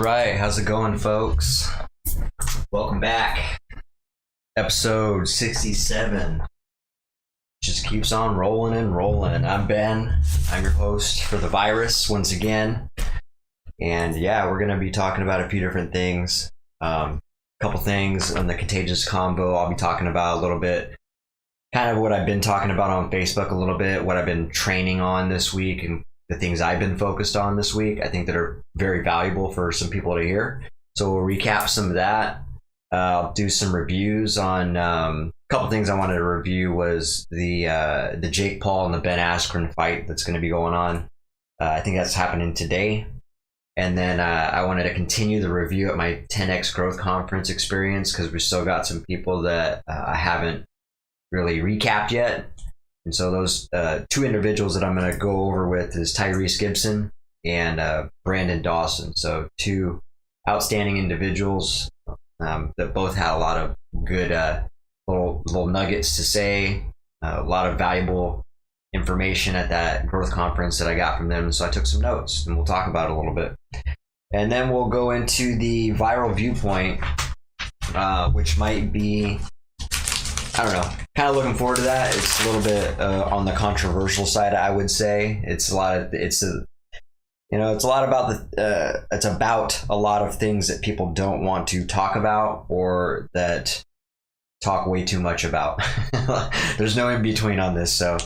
right, how's it going, folks? Welcome back. Episode 67. Just keeps on rolling and rolling. I'm Ben. I'm your host for The Virus once again. And yeah, we're going to be talking about a few different things. A couple things on the Contagious Convo. I'll be talking about a little bit, kind of what I've been talking about on Facebook a little bit, what I've been training on this week, and the things I've been focused on this week, I think that are very valuable for some people to hear. So we'll recap some of that. I'll do some reviews on a couple things I wanted to review was the Jake Paul and the Ben Askren fight that's going to be going on. I think that's happening today. And then I wanted to continue the review at my 10X Growth Conference experience because we still got some people that I haven't really recapped yet. And so those two individuals that I'm going to go over with is Tyrese Gibson and Brandon Dawson. So two outstanding individuals that both had a lot of good little nuggets to say, a lot of valuable information at that growth conference that I got from them. So I took some notes and we'll talk about it a little bit. And then we'll go into the viral viewpoint, which might be, I don't know, kind of looking forward to that. It's a little bit on the controversial side, I would say. It's about a lot of things that people don't want to talk about or that talk way too much about. There's no in between on this. So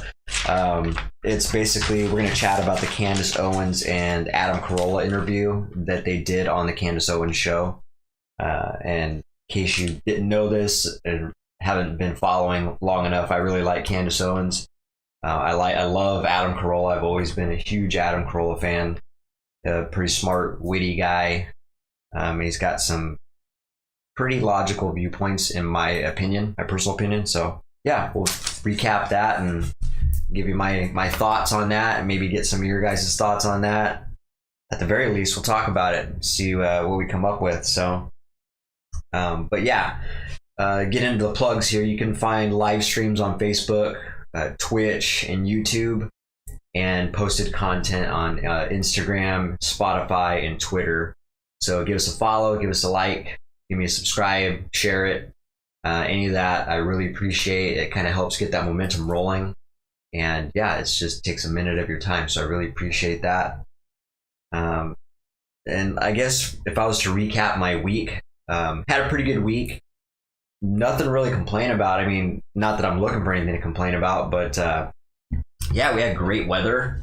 it's basically, we're going to chat about the Candace Owens and Adam Carolla interview that they did on the Candace Owens show. And in case you didn't know this and haven't been following long enough, I really like Candace Owens. I love Adam Carolla. I've always been a huge Adam Carolla fan. A pretty smart, witty guy. He's got some pretty logical viewpoints in my personal opinion. So yeah, we'll recap that and give you my thoughts on that and maybe get some of your guys' thoughts on that. At the very least, we'll talk about it and see what we come up with. So, but yeah, get into the plugs here. You can find live streams on Facebook, Twitch, and YouTube, and posted content on Instagram, Spotify, and Twitter. So give us a follow, give us a like, give me a subscribe, share it. Any of that, I really appreciate. It kind of helps get that momentum rolling. And yeah, it just takes a minute of your time. So I really appreciate that. And I guess if I was to recap my week, had a pretty good week. Nothing really to complain about. I mean, not that I'm looking for anything to complain about, but yeah, we had great weather.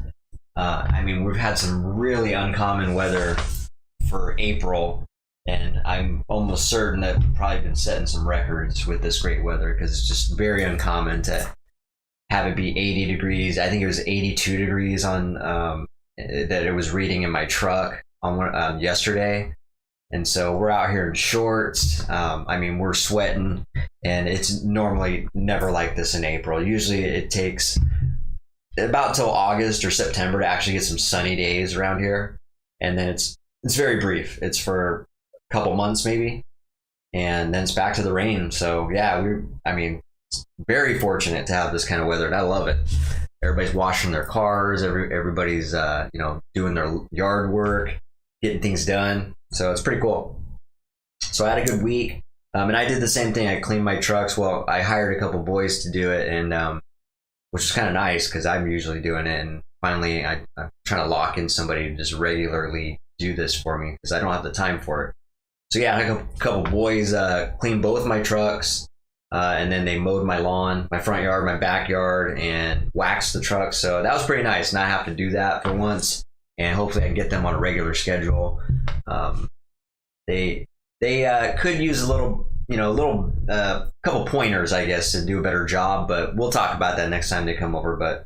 I mean, we've had some really uncommon weather for April, and I'm almost certain that we've probably been setting some records with this great weather because it's just very uncommon to have it be 80 degrees. I think it was 82 degrees on that it was reading in my truck on yesterday. And so we're out here in shorts. I mean, we're sweating, and it's normally never like this in April. Usually it takes about till August or September to actually get some sunny days around here. And then it's very brief. It's for a couple months maybe. And then it's back to the rain. So yeah, it's very fortunate to have this kind of weather, and I love it. Everybody's washing their cars. Everybody's, doing their yard work, getting things done. So it's pretty cool. So I had a good week. And I did the same thing. I cleaned my trucks. Well, I hired a couple boys to do it, and which is kind of nice because I'm usually doing it. And finally, I'm trying to lock in somebody to just regularly do this for me because I don't have the time for it. So yeah, I had a couple boys clean both my trucks, and then they mowed my lawn, my front yard, my backyard, and waxed the trucks. So that was pretty nice. Not have to do that for once, and hopefully I can get them on a regular schedule. They could use a couple pointers, I guess, to do a better job, but we'll talk about that next time they come over. But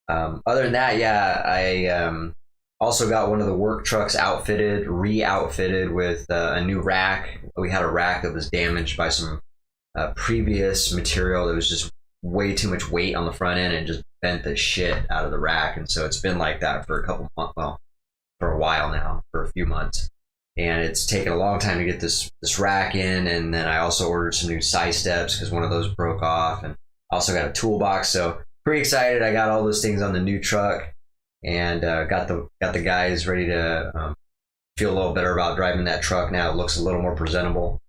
other than that, yeah, I also got one of the work trucks re-outfitted with a new rack. We had a rack that was damaged by some previous material that was just way too much weight on the front end and just bent the shit out of the rack. And so it's been like that for for a while now, for a few months. And it's taken a long time to get this rack in. And then I also ordered some new side steps because one of those broke off, and also got a toolbox. So pretty excited. I got all those things on the new truck, and got the guys ready to feel a little better about driving that truck now. It looks a little more presentable.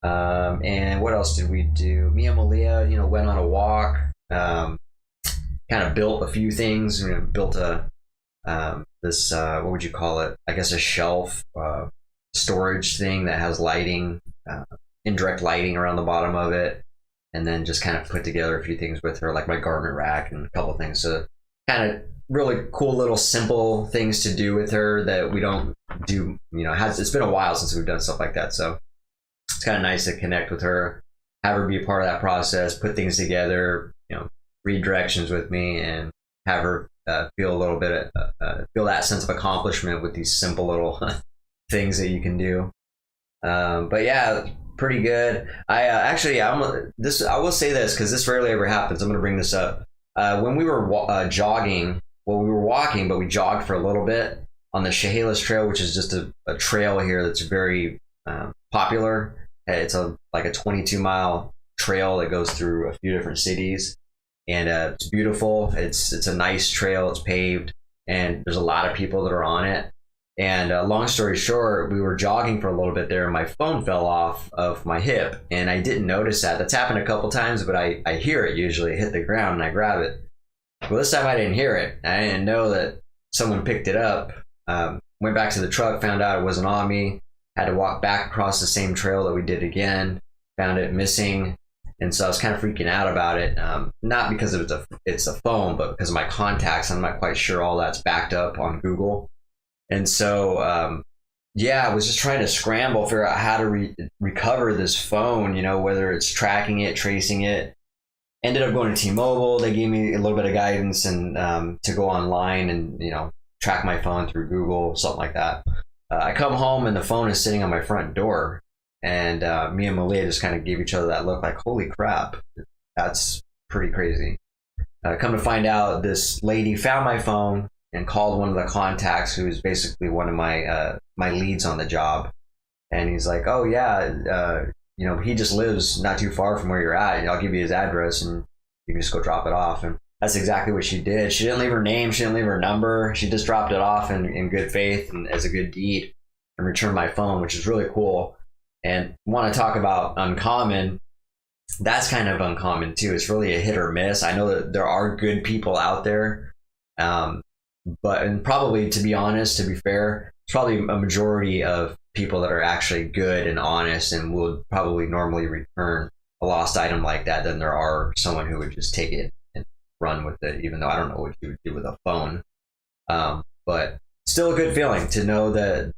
And what else did we do? Me and Malia, went on a walk. Kind of built a few things. Built a this what would you call it? I guess a shelf storage thing that has lighting, indirect lighting around the bottom of it, and then just kind of put together a few things with her, like my garment rack and a couple of things. So kind of really cool little simple things to do with her that we don't do. It's been a while since we've done stuff like that, so it's kind of nice to connect with her, have her be a part of that process, put things together, read directions with me, and have her feel a little bit feel that sense of accomplishment with these simple little things that you can do. But yeah, pretty good. I will say this because this rarely ever happens. I'm going to bring this up. When we were jogging, well, we were walking, but we jogged for a little bit on the Chehalis Trail, which is just a trail here that's very popular. It's like a 22-mile trail that goes through a few different cities, and it's beautiful. It's a nice trail. It's paved, and there's a lot of people that are on it. And long story short, we were jogging for a little bit there, and my phone fell off of my hip, and I didn't notice that. That's happened a couple times, but I hear it usually hit the ground, and I grab it. Well, this time I didn't hear it. I didn't know that someone picked it up. Went back to the truck, found out it wasn't on me. Had to walk back across the same trail that we did again. Found it missing, and so I was kind of freaking out about it. Not because it's a phone, but because of my contacts. I'm not quite sure all that's backed up on Google. And so, I was just trying to scramble, figure out how to recover this phone, whether it's tracking it, tracing it. Ended up going to T-Mobile. They gave me a little bit of guidance and to go online and, track my phone through Google, something like that. I come home and the phone is sitting on my front door. And me and Malia just kind of gave each other that look like, holy crap, that's pretty crazy. Come to find out, this lady found my phone and called one of the contacts who's basically one of my my leads on the job. And he's like, oh yeah, he just lives not too far from where you're at, and I'll give you his address and you can just go drop it off. And that's exactly what she did. She didn't leave her name, she didn't leave her number, she just dropped it off in good faith and as a good deed, and returned my phone, which is really cool. And want to talk about uncommon, that's kind of uncommon too. It's really a hit or miss. I know that there are good people out there, and probably, to be honest, to be fair, it's probably a majority of people that are actually good and honest and will probably normally return a lost item like that than there are someone who would just take it and run with it, even though I don't know what you would do with a phone. But still a good feeling to know that,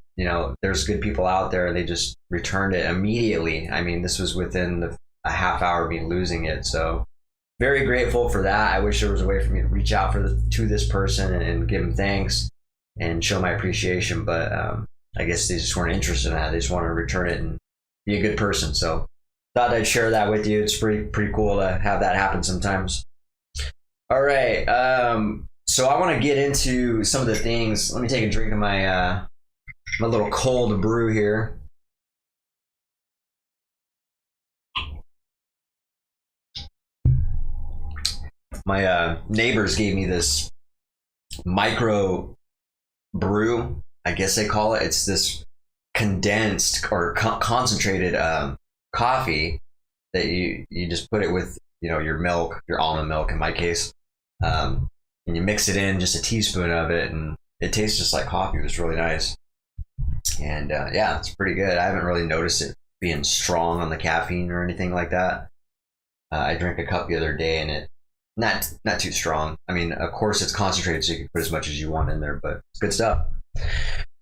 there's good people out there. They just returned it immediately. I mean, this was within a half hour of me losing it. So very grateful for that. I wish there was a way for me to reach out to this person and give him thanks and show my appreciation. But I guess they just weren't interested in that. They just wanted to return it and be a good person. So thought I'd share that with you. It's pretty cool to have that happen sometimes. All right. So I want to get into some of the things. Let me take a drink of my my little cold brew here. My neighbors gave me this micro brew, I guess they call it. It's this condensed or concentrated coffee that you just put it with your milk, your almond milk in my case, and you mix it in, just a teaspoon of it, and it tastes just like coffee. It was really nice, and it's pretty good. I haven't really noticed it being strong on the caffeine or anything like that. I drank a cup the other day, and it not too strong. I mean, of course it's concentrated, so you can put as much as you want in there, but it's good stuff.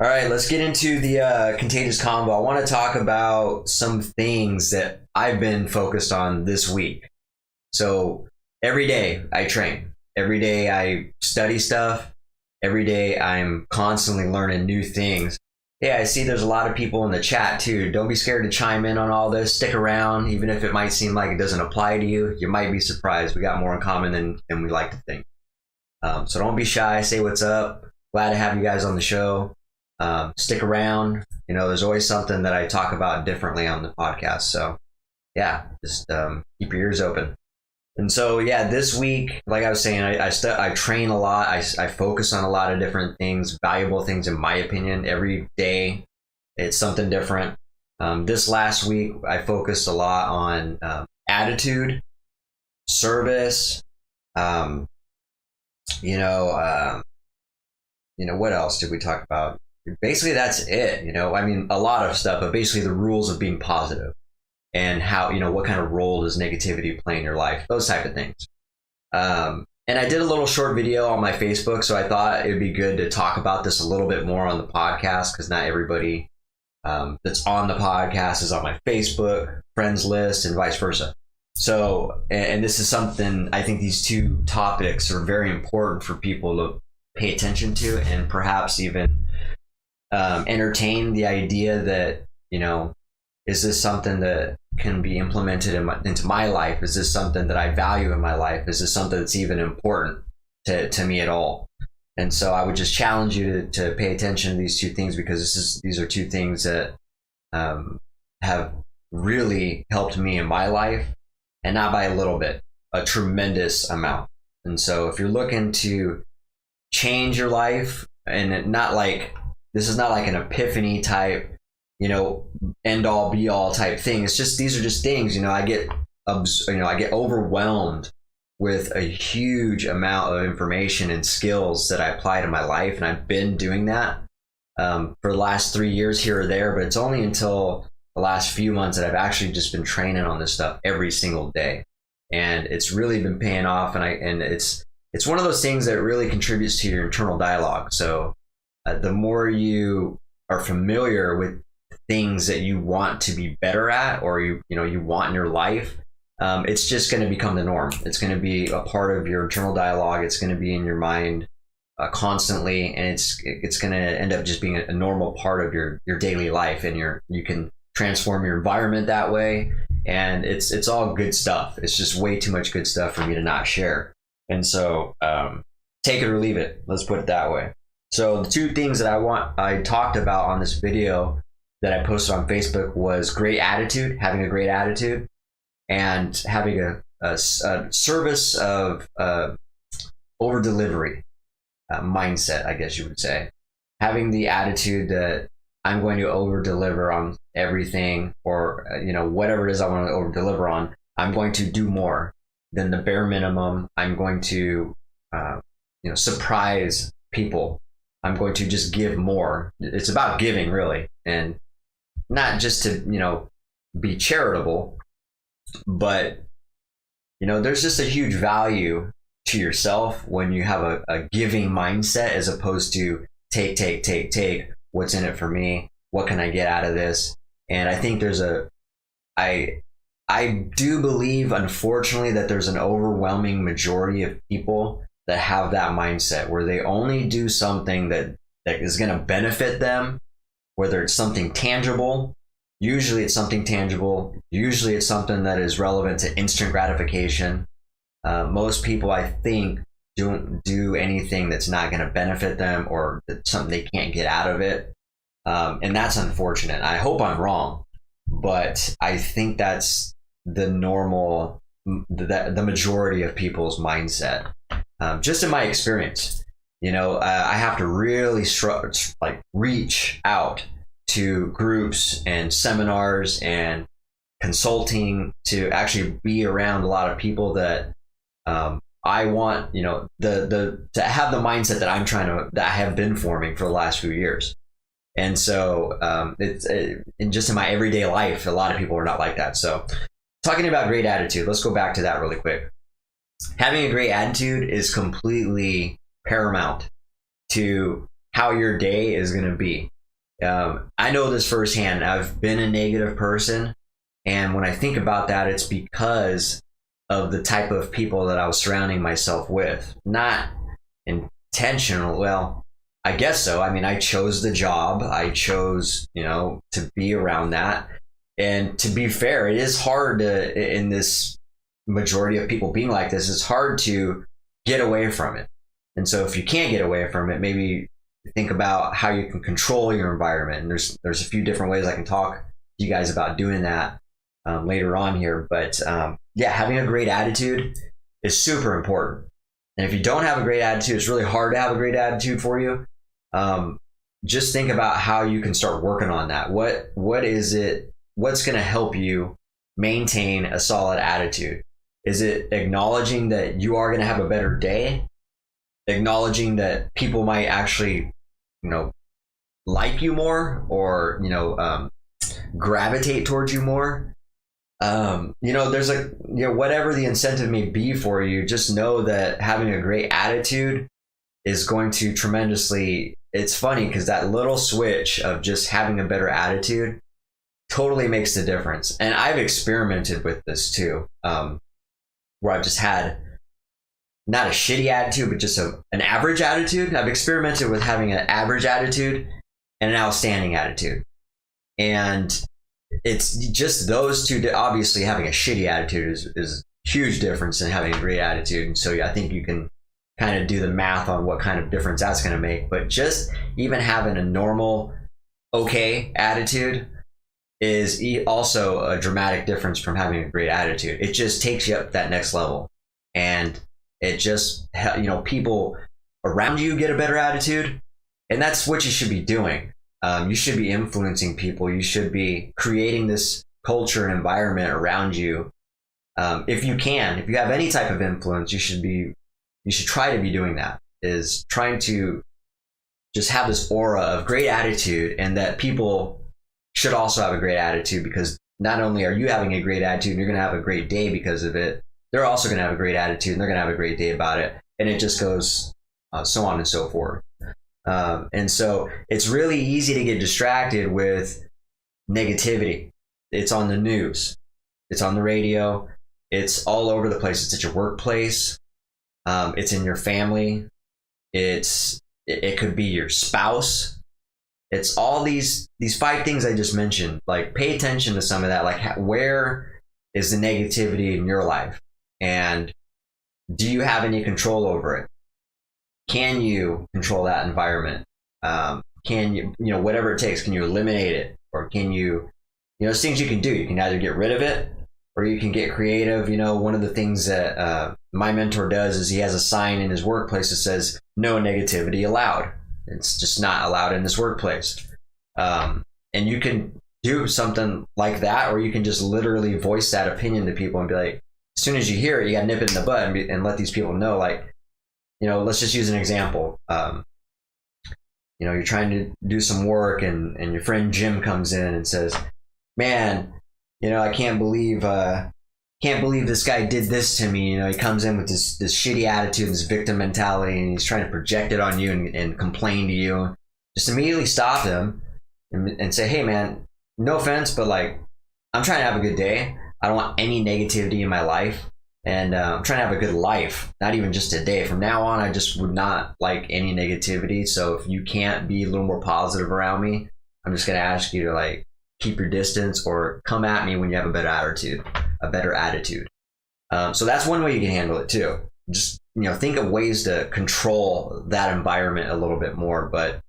All right, let's get into the Contagious Combo. I want to talk about some things that I've been focused on this week. So every day I train. Every day I study stuff. Every day I'm constantly learning new things. Yeah, I see there's a lot of people in the chat too. Don't be scared to chime in on all this. Stick around, even if it might seem like it doesn't apply to you. You might be surprised. We got more in common than we like to think. So don't be shy. Say what's up. Glad to have you guys on the show. Stick around. There's always something that I talk about differently on the podcast. So yeah, just keep your ears open. And so, yeah, this week, like I was saying, I train a lot. I focus on a lot of different things, valuable things, in my opinion. Every day, it's something different. This last week, I focused a lot on attitude, service, what else did we talk about? Basically, that's it. I mean, a lot of stuff, but basically the rules of being positive. And how, what kind of role does negativity play in your life? Those type of things. And I did a little short video on my Facebook, so I thought it'd be good to talk about this a little bit more on the podcast, because not everybody that's on the podcast is on my Facebook friends list and vice versa. So, and this is something, I think these two topics are very important for people to pay attention to, and perhaps even entertain the idea that, is this something that can be implemented into my life? Is this something that I value in my life? Is this something that's even important to me at all? And so I would just challenge you to pay attention to these two things, because these are two things that have really helped me in my life, and not by a little bit, a tremendous amount. And so if you're looking to change your life, and this is not like an epiphany type, end all be all type thing. It's just, these are just things, I get overwhelmed with a huge amount of information and skills that I apply to my life. And I've been doing that for the last 3 years here or there, but it's only until the last few months that I've actually just been training on this stuff every single day. And it's really been paying off. And it's one of those things that really contributes to your internal dialogue. So the more you are familiar with things that you want to be better at, or you want in your life, it's just going to become the norm. It's going to be a part of your internal dialogue. It's going to be in your mind constantly, and it's going to end up just being a normal part of your daily life, and you can transform your environment that way. And it's all good stuff. It's just way too much good stuff for me to not share. And so take it or leave it. Let's put it that way. So the two things that I talked about on this video that I posted on Facebook was great attitude, having a great attitude, and having a service of over delivery mindset, I guess you would say. Having the attitude that I'm going to over deliver on everything, or whatever it is I want to over deliver on, I'm going to do more than the bare minimum. I'm going to surprise people. I'm going to just give more. It's about giving, really, and not just to be charitable, but there's just a huge value to yourself when you have a giving mindset, as opposed to take. What's in it for me? What can I get out of this? And I think I do believe, unfortunately, that there's an overwhelming majority of people that have that mindset, where they only do something that is going to benefit them, whether it's something tangible. Usually it's something tangible. Usually it's something that is relevant to instant gratification. Most people, I think, don't do anything that's not going to benefit them, or something they can't get out of it. And that's unfortunate. I hope I'm wrong, but I think that's the normal, the majority of people's mindset. Just in my experience, I have to really reach out to groups and seminars and consulting to actually be around a lot of people that I want, to have the mindset that I have been forming for the last few years. And so just in my everyday life, a lot of people are not like that. So talking about great attitude, let's go back to that really quick. Having a great attitude is completely paramount to how your day is going to be. I know this firsthand. I've been a negative person, and when I think about that, it's because of the type of people that I was surrounding myself with. Not intentional. Well, I guess so. I mean, I chose the job. I chose, to be around that. And to be fair, it is hard in this majority of people being like this, it's hard to get away from it. And so if you can't get away from it, maybe think about how you can control your environment. And there's a few different ways I can talk to you guys about doing that. later on here. But yeah, having a great attitude is super important. And if you don't have a great attitude, it's really hard to have a great attitude for you. Just think about how you can start working on that. What is it? What's going to help you maintain a solid attitude? Is it acknowledging that you are going to have a better day? Acknowledging that people might actually, like you more, or, gravitate towards you more? There's whatever the incentive may be for you, just know that having a great attitude is going to tremendously, it's funny because that little switch of just having a better attitude totally makes the difference. And I've experimented with this too, where I've just had not a shitty attitude, but just an average attitude. I've experimented with having an average attitude and an outstanding attitude. And it's just those two. Obviously, having a shitty attitude is a huge difference than having a great attitude. And so I think you can kind of do the math on what kind of difference that's going to make. But just even having a normal, okay attitude is also a dramatic difference from having a great attitude. It just takes you up that next level. And it just, people around you get a better attitude. And that's what you should be doing. You should be influencing people. You should be creating this culture and environment around you. If you have any type of influence, you should try to be doing that, is trying to just have this aura of great attitude, and that people should also have a great attitude, because not only are you having a great attitude and you're going to have a great day because of it, they're also going to have a great attitude and they're going to have a great day about it. And it just goes so on and so forth. And so it's really easy to get distracted with negativity. It's on the news. It's on the radio. It's all over the place. It's at your workplace. It's in your family. It could be your spouse. It's all these 5 things I just mentioned. Like, pay attention to some of that. Like, where is the negativity in your life? And do you have any control over it? Can you control that environment? Can you, whatever it takes, can you eliminate it? Or can you, there's things you can do. You can either get rid of it or you can get creative. One of the things that my mentor does is he has a sign in his workplace that says, "No negativity allowed." It's just not allowed in this workplace. And you can do something like that, or you can just literally voice that opinion to people and be like, as soon as you hear it, you got to nip it in the bud and let these people know, like, let's just use an example. You're trying to do some work and your friend Jim comes in and says, "Man, I can't believe this guy did this to me." He comes in with this shitty attitude, this victim mentality, and he's trying to project it on you and complain to you. Just immediately stop him and say, "Hey man, no offense, but like, I'm trying to have a good day. I don't want any negativity in my life. And I'm trying to have a good life, not even just a day. From now on, I just would not like any negativity. So if you can't be a little more positive around me, I'm just going to ask you to like keep your distance or come at me when you have a better attitude. So that's one way you can handle it too. Just, think of ways to control that environment a little bit more. But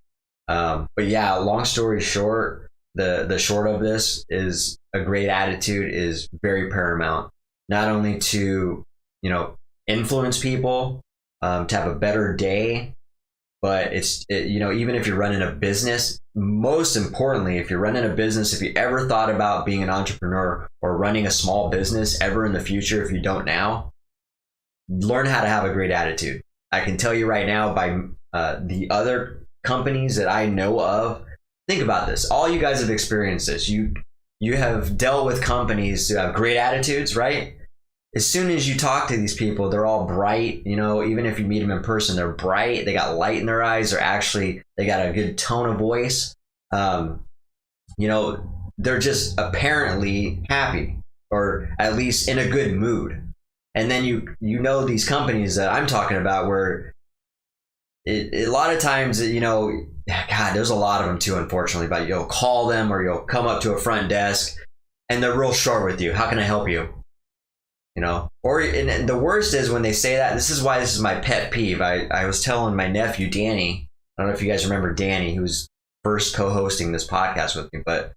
yeah, long story short, the short of this is a great attitude is very paramount. Not only to, influence people, to have a better day, but even if you're running a business, most importantly, if you're running a business, if you ever thought about being an entrepreneur or running a small business ever in the future, if you don't now, learn how to have a great attitude. I can tell you right now, by the other companies that I know of, think about this. All you guys have experienced this. You have dealt with companies who have great attitudes, right? As soon as you talk to these people, they're all bright. Even if you meet them in person, they're bright. They got light in their eyes. They got a good tone of voice. They're just apparently happy, or at least in a good mood. And then these companies that I'm talking about, where a lot of times, God, there's a lot of them too, unfortunately, but you'll call them or you'll come up to a front desk and they're real short with you. "How can I help you?" And the worst is when they say that. This is why this is my pet peeve. I was telling my nephew, Danny, I don't know if you guys remember Danny, who was first co-hosting this podcast with me, but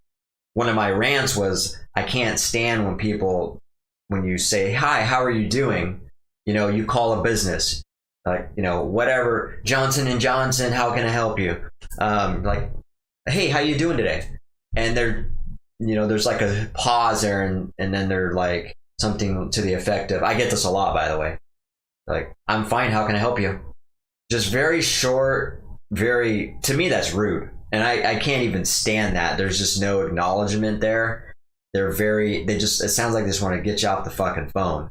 one of my rants was, I can't stand when you say, hi, how are you doing? You call a business, like, whatever, Johnson and Johnson, how can I help you? Like, hey, how you doing today? And there's like a pause there, and then they're like something to the effect of, I get this a lot, by the way. Like, I'm fine, how can I help you? Just very short, to me, that's rude. And I can't even stand that. There's just no acknowledgement there. It sounds like they just want to get you off the fucking phone.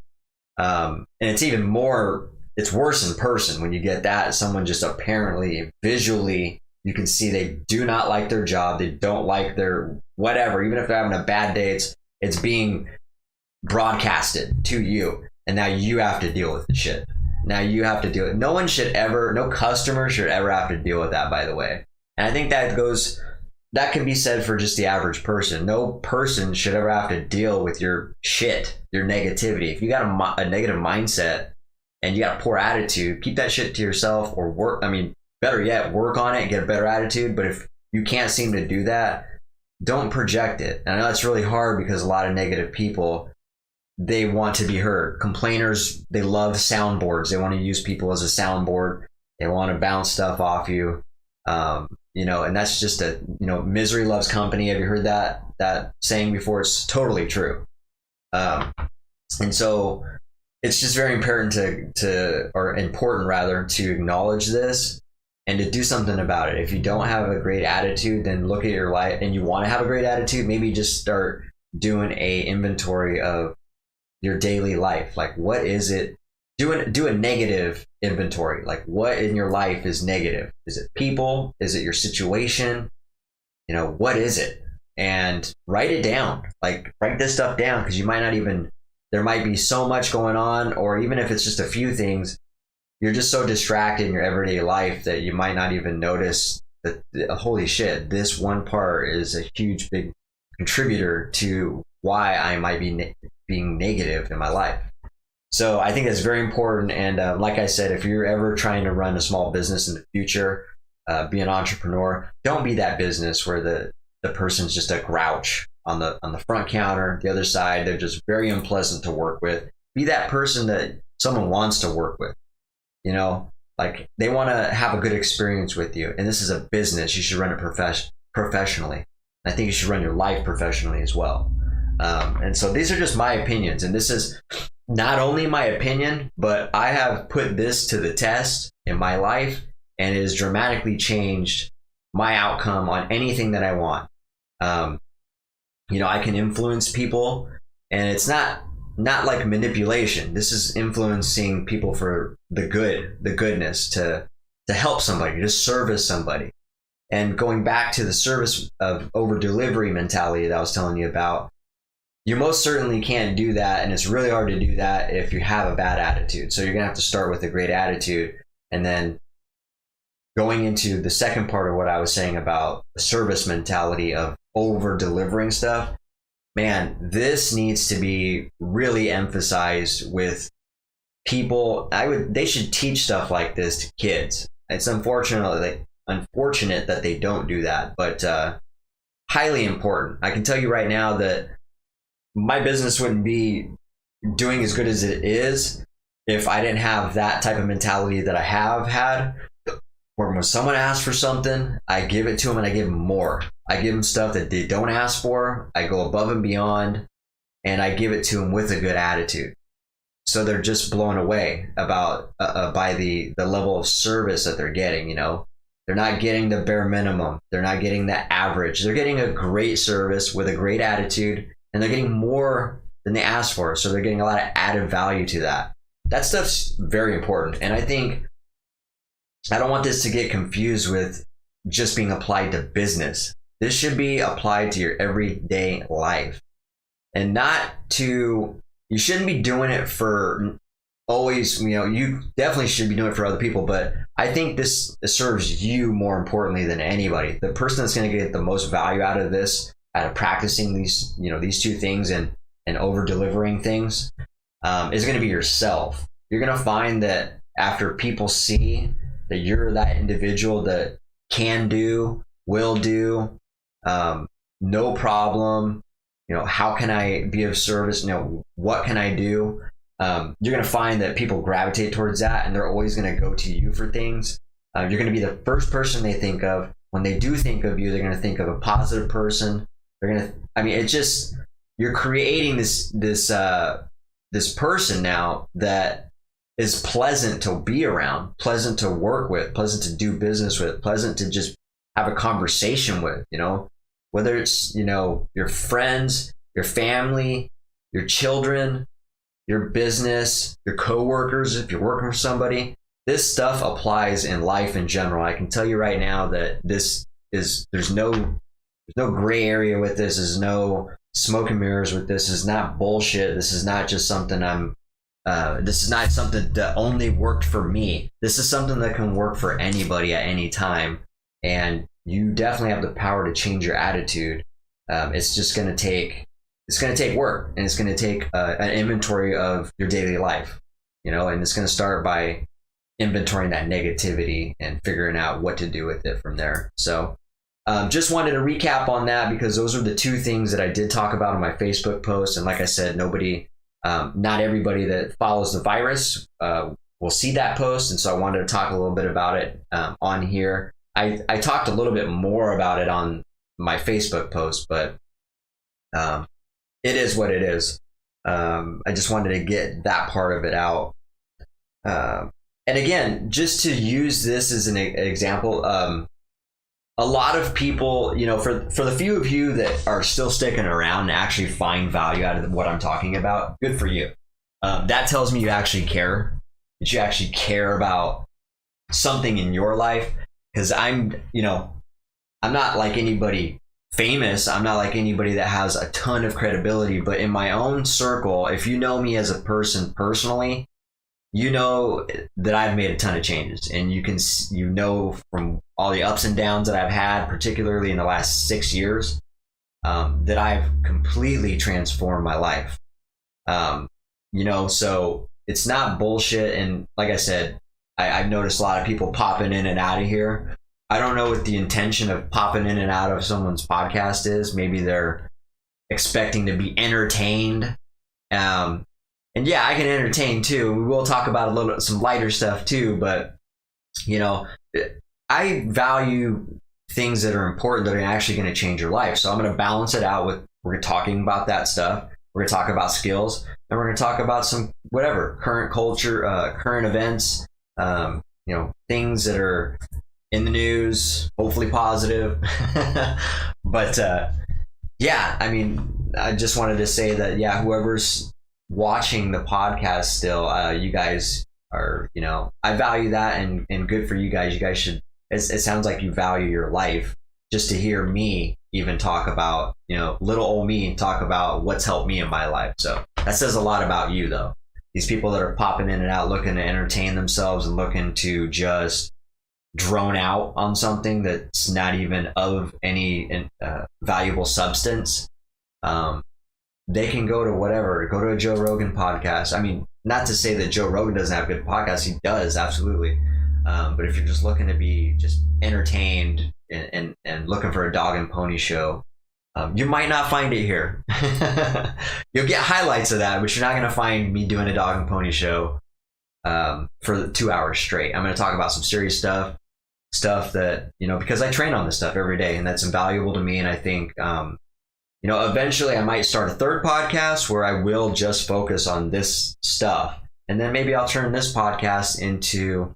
And it's worse in person when you get that. Someone just apparently, visually, you can see they do not like their job. They don't like their whatever. Even if they're having a bad day, it's being broadcasted to you. And now you have to deal with the shit. Now you have to deal with it. No customer should ever have to deal with that, by the way. And I think that can be said for just the average person. No person should ever have to deal with your shit, your negativity. If you got a negative mindset and you got a poor attitude, keep that shit to yourself, or better yet, work on it and get a better attitude. But if you can't seem to do that, don't project it. And I know that's really hard because a lot of negative people, they want to be heard. Complainers, they love soundboards. They want to use people as a soundboard. They want to bounce stuff off you. And that's just misery loves company. Have you heard that saying before? It's totally true. And so it's just very important to acknowledge this and to do something about it. If you don't have a great attitude, then look at your life, and you want to have a great attitude, maybe just start doing a inventory of your daily life. Like, what is it? Do a negative inventory. Like, what in your life is negative? Is it people? Is it your situation? What is it? And write it down. Like, write this stuff down, because there might be so much going on, or even if it's just a few things, you're just so distracted in your everyday life that you might not even notice that, holy shit, this one part is a huge, big contributor to why I might be being negative in my life. So I think that's very important. And like I said, if you're ever trying to run a small business in the future, be an entrepreneur, don't be that business where the person's just a grouch on the front counter. The other side, they're just very unpleasant to work with. Be that person that someone wants to work with. Like, they want to have a good experience with you. And this is a business. You should run it professionally. I think you should run your life professionally as well. And so these are just my opinions. And this is not only my opinion, but I have put this to the test in my life, and it has dramatically changed my outcome on anything that I want. I can influence people, and it's not like manipulation. This is influencing people for the goodness, to help somebody, to service somebody. And going back to the service of over delivery mentality that I was telling you about, you most certainly can't do that, and it's really hard to do that if you have a bad attitude. So you're gonna have to start with a great attitude, and then going into the second part of what I was saying about the service mentality of over delivering stuff. Man, this needs to be really emphasized with people. They should teach stuff like this to kids. It's unfortunate that they don't do that, but highly important. I can tell you right now that my business wouldn't be doing as good as it is if I didn't have that type of mentality that I have had, where when someone asks for something, I give it to them, and I give them more. I give them stuff that they don't ask for. I go above and beyond, and I give it to them with a good attitude. So they're just blown away by the level of service that they're getting. They're not getting the bare minimum. They're not getting the average. They're getting a great service with a great attitude, and they're getting more than they asked for. So they're getting a lot of added value to that. That stuff's very important. And I think I don't want this to get confused with just being applied to business. This should be applied to your everyday life, and you shouldn't be doing it for always, you definitely should be doing it for other people, but I think this serves you more importantly than anybody. The person that's going to get the most value out of this, out of practicing these two things and over delivering things, is going to be yourself. You're going to find that after people see that you're that individual that can do, will do, no problem. How can I be of service? What can I do? You're going to find that people gravitate towards that, and they're always going to go to you for things. You're going to be the first person they think of. When they do think of you, they're going to think of a positive person. You're creating this person now that is pleasant to be around, pleasant to work with, pleasant to do business with, pleasant to just have a conversation with, whether it's, your friends, your family, your children, your business, your coworkers, if you're working for somebody. This stuff applies in life in general. I can tell you right now that there's no gray area with this. There's no smoke and mirrors with this. This is not bullshit. This is not just something this is not something that only worked for me. This is something that can work for anybody at any time. And you definitely have the power to change your attitude. It's just going to take work, and it's going to take an inventory of your daily life, and it's going to start by inventorying that negativity and figuring out what to do with it from there. So just wanted to recap on that, because those are the two things that I did talk about in my Facebook post. And like I said, not everybody that follows the virus will see that post. And so I wanted to talk a little bit about it on here. I talked a little bit more about it on my Facebook post, but it is what it is. I just wanted to get that part of it out. And again, just to use this as an example, a lot of people, for the few of you that are still sticking around and actually find value out of what I'm talking about, good for you. That tells me you actually care, that you actually care about something in your life. Because I'm not like anybody famous. I'm not like anybody that has a ton of credibility, but in my own circle, if you know me as a person personally, you know that I've made a ton of changes, and from all the ups and downs that I've had, particularly in the last 6 years, that I've completely transformed my life. So it's not bullshit. And like I said, I've noticed a lot of people popping in and out of here. I don't know what the intention of popping in and out of someone's podcast is. Maybe they're expecting to be entertained. And yeah, I can entertain too. We will talk about some lighter stuff too, but I value things that are important, that are actually going to change your life. So I'm going to balance it out with, we're talking about that stuff. We're going to talk about skills, and we're going to talk about some current culture, current events, things that are in the news, hopefully positive. But I just wanted to say that, whoever's watching the podcast still, you guys are, I value that, and good for you guys. You guys should, it sounds like you value your life, just to hear me even talk about, little old me talk about what's helped me in my life. So that says a lot about you, though. These people that are popping in and out looking to entertain themselves and looking to just drone out on something that's not even of any valuable substance, they can go to a Joe Rogan podcast. I mean, not to say that Joe Rogan doesn't have good podcasts. He does, absolutely. But if you're just looking to be just entertained and looking for a dog and pony show, you might not find it here. You'll get highlights of that, but you're not going to find me doing a dog and pony show for 2 hours straight. I'm going to talk about some serious stuff that, because I train on this stuff every day, and that's invaluable to me. And I think, eventually I might start a third podcast where I will just focus on this stuff. And then maybe I'll turn this podcast into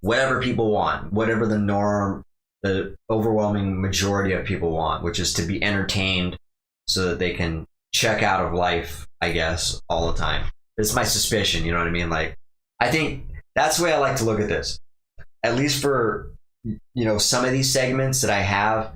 whatever people want, whatever the norm, the overwhelming majority of people want, which is to be entertained so that they can check out of life, I guess, all the time. It's my suspicion, you know what I mean? Like, I think that's the way I like to look at this. At least for, some of these segments that I have,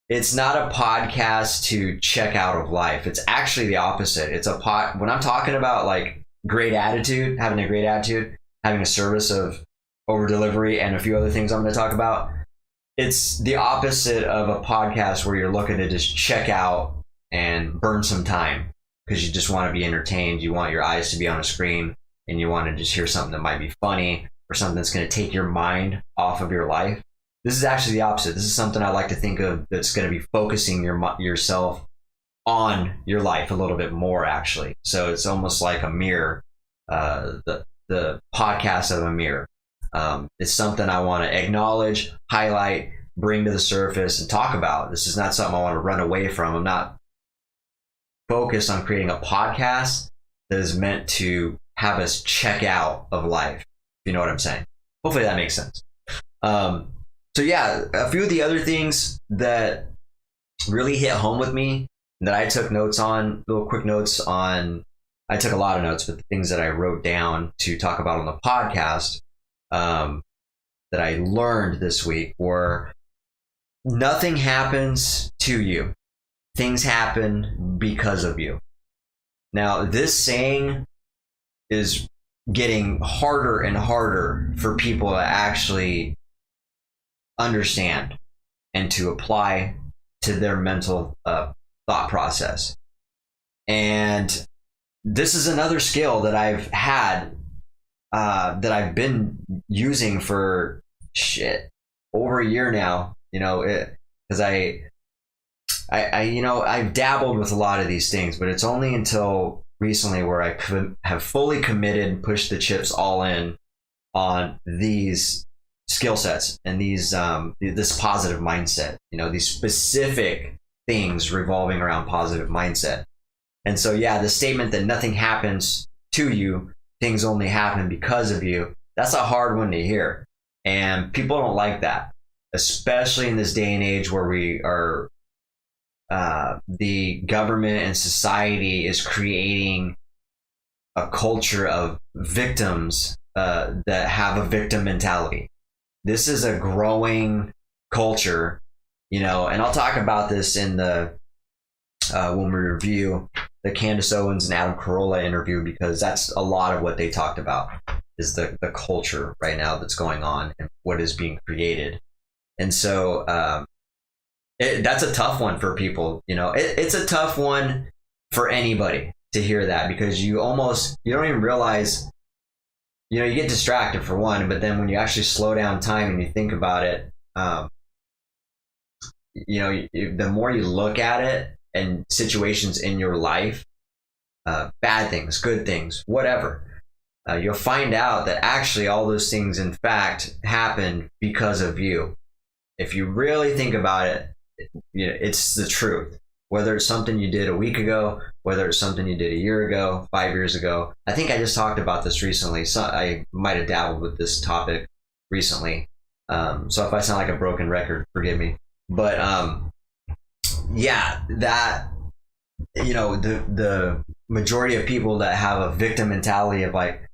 it's not a podcast to check out of life. It's actually the opposite. It's when I'm talking about like great attitude, having a great attitude, having a service of over delivery, and a few other things I'm going to talk about, it's the opposite of a podcast where you're looking to just check out and burn some time because you just want to be entertained. You want your eyes to be on a screen, and you want to just hear something that might be funny or something that's going to take your mind off of your life. This is actually the opposite. This is something I like to think of that's going to be focusing yourself on your life a little bit more, actually. So it's almost like a mirror, the podcast of a mirror. It's something I want to acknowledge, highlight, bring to the surface, and talk about. This is not something I want to run away from. I'm not focused on creating a podcast that is meant to have us check out of life. You know what I'm saying? Hopefully that makes sense. So yeah, a few of the other things that really hit home with me that I took notes on, little quick notes on, I took a lot of notes, but the things that I wrote down to talk about on the podcast that I learned this week were: nothing happens to you. Things happen because of you. Now, this saying is getting harder and harder for people to actually understand and to apply to their mental thought process. And this is another skill that I've had, that I've been using for over a year now, because I've dabbled with a lot of these things, but it's only until recently where I have fully committed and pushed the chips all in on these skill sets and this positive mindset, these specific things revolving around positive mindset. And so, yeah, the statement that nothing happens to you, things only happen because of you, that's a hard one to hear. And people don't like that, especially in this day and age where we are, the government and society is creating a culture of victims that have a victim mentality. This is a growing culture, and I'll talk about this in the when we review the Candace Owens and Adam Carolla interview, because that's a lot of what they talked about, is the culture right now that's going on and what is being created. And so that's a tough one for people. It's a tough one for anybody to hear that, because you don't even realize, you get distracted for one, but then when you actually slow down time and you think about it, the more you look at it and situations in your life, bad things, good things, whatever, you'll find out that actually all those things in fact happened because of you. If you really think about it, it's the truth. Whether it's something you did a week ago, whether it's something you did a year ago, 5 years ago. I think I just talked about this recently. So I might have dabbled with this topic recently. So if I sound like a broken record, forgive me. But yeah, that, the majority of people that have a victim mentality of like,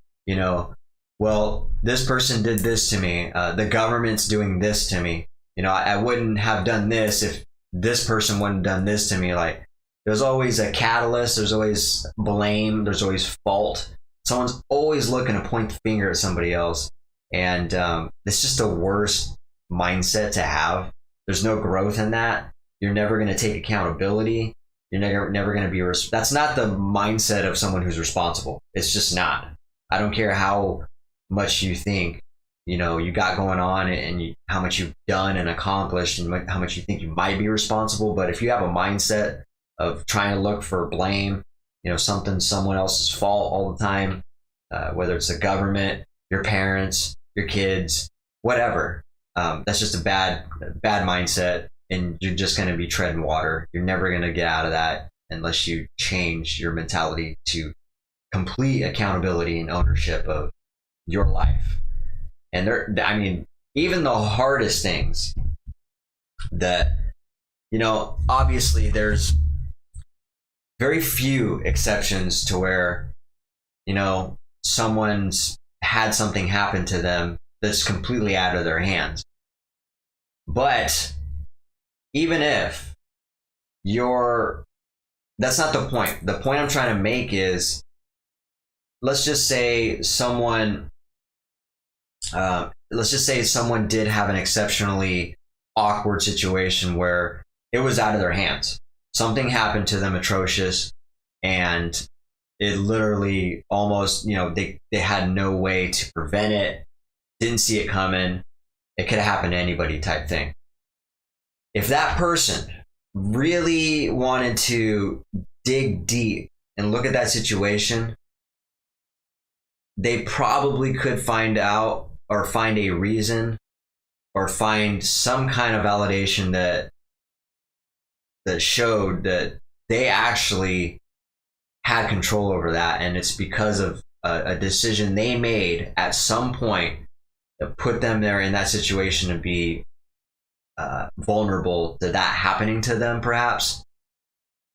well, this person did this to me. The government's doing this to me. I wouldn't have done this if this person wouldn't have done this to me. Like, there's always a catalyst. There's always blame. There's always fault. Someone's always looking to point the finger at somebody else. And it's just the worst mindset to have. There's no growth in that. You're never going to take accountability. You're never going to be, that's not the mindset of someone who's responsible. It's just not. I don't care how much you think, you got going on and how much you've done and accomplished and how much you think you might be responsible. But if you have a mindset of trying to look for blame, someone else's fault all the time, whether it's the government, your parents, your kids, whatever, that's just a bad mindset, and you're just going to be treading water. You're never going to get out of that unless you change your mentality to complete accountability and ownership of your life. And even the hardest things that, obviously there's very few exceptions to where, someone's had something happen to them that's completely out of their hands. But even if that's not the point. The point I'm trying to make is, let's just say someone did have an exceptionally awkward situation where it was out of their hands. Something happened to them atrocious, and it literally almost, they had no way to prevent it, didn't see it coming. It could have happened to anybody type thing. If that person really wanted to dig deep and look at that situation, they probably could find out or find a reason or find some kind of validation that showed that they actually had control over that, and it's because of a decision they made at some point that put them there in that situation to be vulnerable to that happening to them, perhaps.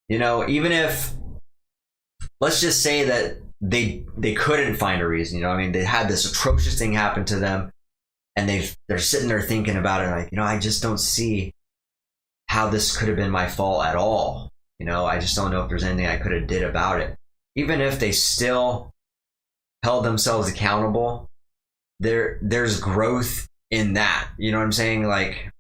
Even if, let's just say that they couldn't find a reason, they had this atrocious thing happen to them, and they're sitting there thinking about it like, I just don't see how this could have been my fault at all. I just don't know if there's anything I could have did about it. Even if they still held themselves accountable, there's growth in that. You know what I'm saying? Like,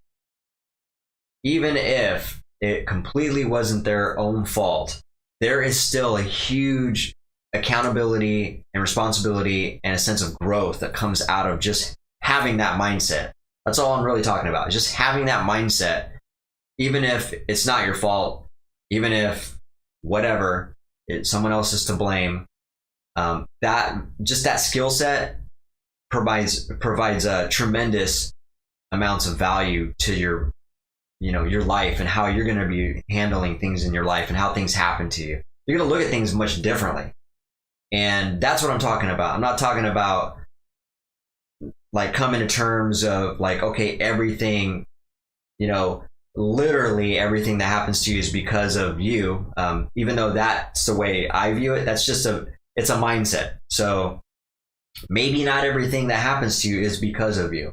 even if it completely wasn't their own fault, there is still a huge accountability and responsibility and a sense of growth that comes out of just having that mindset. That's all I'm really talking about. Just having that mindset, even if it's not your fault, even if whatever, someone else is to blame. That skill set provides tremendous amounts of value to your life and how you're going to be handling things in your life and how things happen to you. You're going to look at things much differently. And that's what I'm talking about. I'm not talking about like coming to terms of like, okay, everything, literally everything that happens to you is because of you. Even though that's the way I view it, it's a mindset. So maybe not everything that happens to you is because of you.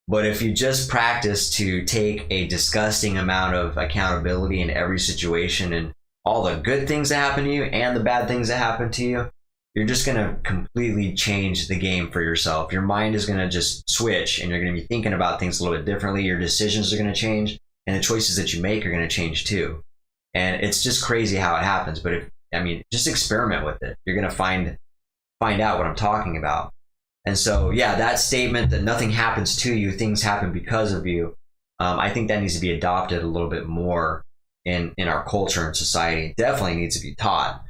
But if you just practice to take a disgusting amount of accountability in every situation and all the good things that happen to you and the bad things that happen to you, you're just going to completely change the game for yourself. Your mind is going to just switch and you're going to be thinking about things a little bit differently. Your decisions are going to change and the choices that you make are going to change too. And it's just crazy how it happens. But just experiment with it. You're going to find out what I'm talking about. And so, yeah, that statement that nothing happens to you, things happen because of you, I think that needs to be adopted a little bit more in our culture and society. It definitely needs to be taught,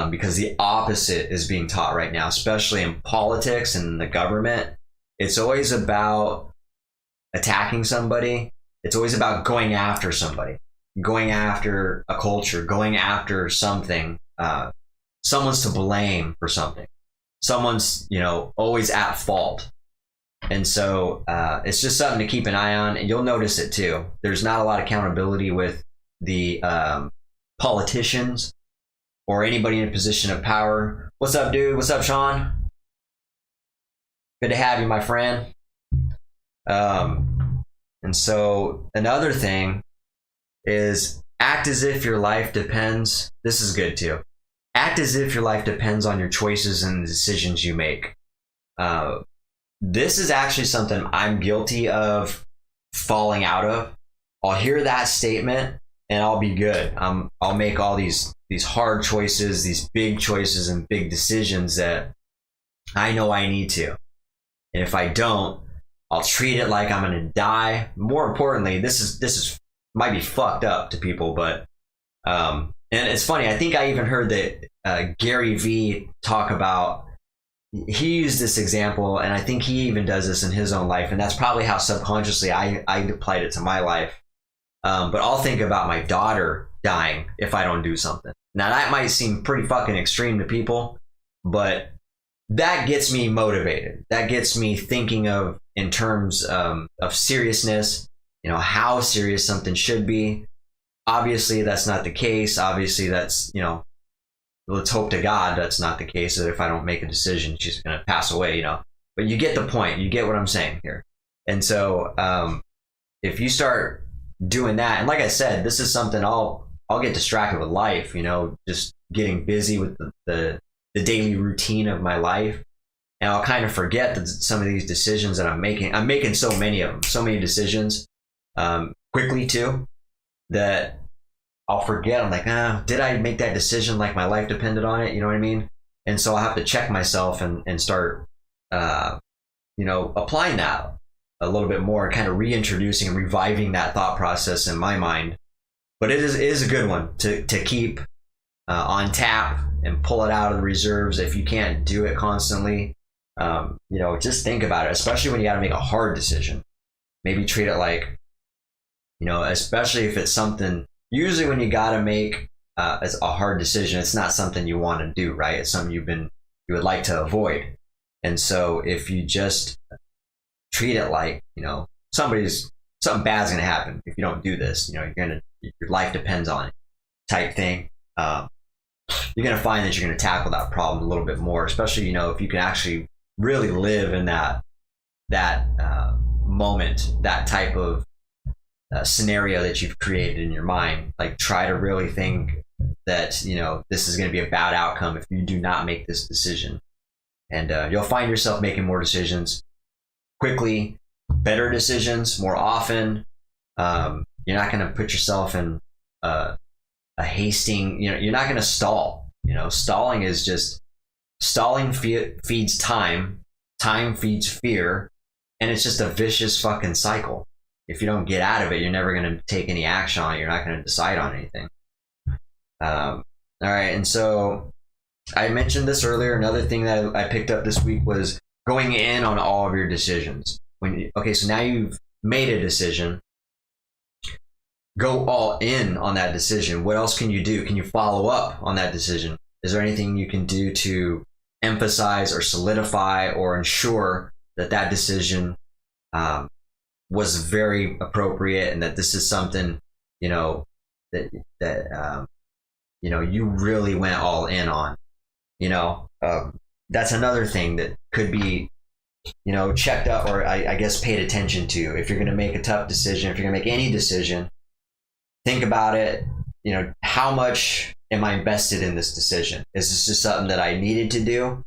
because the opposite is being taught right now, especially in politics and the government. It's always about attacking somebody. It's always about going after somebody, going after a culture, going after something. Someone's to blame for something. Someone's, always at fault. And so it's just something to keep an eye on. And you'll notice it too. There's not a lot of accountability with the politicians or anybody in a position of power. What's up, dude? What's up, Sean? Good to have you, my friend. And so another thing is act as if your life depends. This is good too. Act as if your life depends on your choices and the decisions you make. This is actually something I'm guilty of falling out of. I'll hear that statement and I'll be good. I'll make all these hard choices, these big choices and big decisions that I know I need to. And if I don't, I'll treat it like I'm going to die. More importantly, this is might be fucked up to people, but and it's funny. I think I even heard that Gary Vee talk about. He used this example, and I think he even does this in his own life, and that's probably how subconsciously I applied it to my life. But I'll think about my daughter dying if I don't do something. Now that might seem pretty fucking extreme to people, but that gets me motivated. That gets me thinking of in terms of seriousness, how serious something should be. Obviously, that's not the case. Obviously, that's, let's hope to God that's not the case, that if I don't make a decision, she's going to pass away, But you get the point. You get what I'm saying here. And so if you start doing that, and like I said, this is something I'll get distracted with life, just getting busy with the daily routine of my life. And I'll kind of forget that some of these decisions that I'm making so many of them, so many decisions quickly too, that I'll forget. I'm like, did I make that decision like my life depended on it? You know what I mean? And so I'll have to check myself and start, applying that. a little bit more, kind of reintroducing and reviving that thought process in my mind. But it is a good one to keep on tap and pull it out of the reserves if you can't do it constantly. Just think about it, especially when you got to make a hard decision. Maybe treat it like, especially if it's something, usually when you got to make it's a hard decision, it's not something you want to do, right? It's something you would like to avoid. And so if you just treat it like, something bad's going to happen if you don't do this, your life depends on it type thing. You're going to find that you're going to tackle that problem a little bit more, especially, if you can actually really live in that moment, that type of scenario that you've created in your mind. Like, try to really think that, this is going to be a bad outcome if you do not make this decision. And you'll find yourself making more decisions quickly, better decisions more often. You're not going to put yourself in a hasting, you're not going to stall. Stalling is just, stalling feeds time feeds fear, and it's just a vicious fucking cycle. If you don't get out of it, you're never going to take any action on it. You're not going to decide on anything. All right. And so I mentioned this earlier. Another thing that I picked up this week was going in on all of your decisions. So now you've made a decision. Go all in on that decision. What else can you do? Can you follow up on that decision? Is there anything you can do to emphasize or solidify or ensure that decision was very appropriate, and that this is something, that you really went all in on? That's another thing that could be, checked up, or I guess paid attention to. If you're going to make a tough decision, if you're going to make any decision, think about it. How much am I invested in this decision? Is this just something that I needed to do?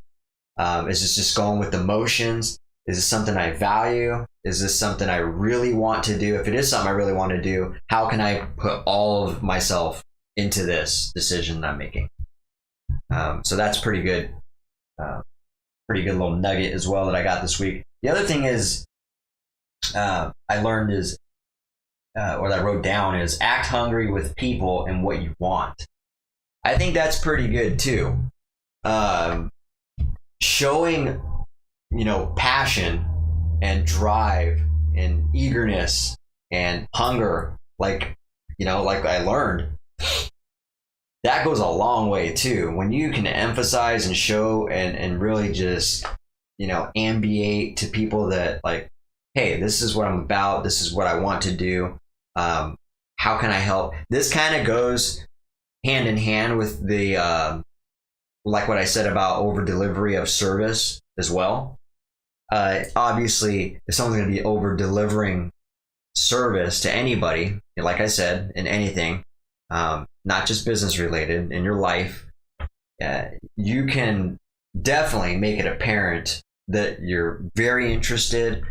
Is this just going with the motions? Is this something I value? Is this something I really want to do? If it is something I really want to do, how can I put all of myself into this decision that I'm making? So that's pretty good. Pretty good little nugget as well that I got this week. The other thing is, I learned is, or that I wrote down, is act hungry with people and what you want. I think that's pretty good too. Showing, passion and drive and eagerness and hunger, like I learned, that goes a long way too. When you can emphasize and show and really just, ambiate to people that, like, hey, this is what I'm about. This is what I want to do. How can I help? This kind of goes hand in hand with the, like what I said about over delivery of service as well. Obviously, if someone's going to be over delivering service to anybody, like I said, in anything, not just business related, in your life, you can definitely make it apparent that you're very interested,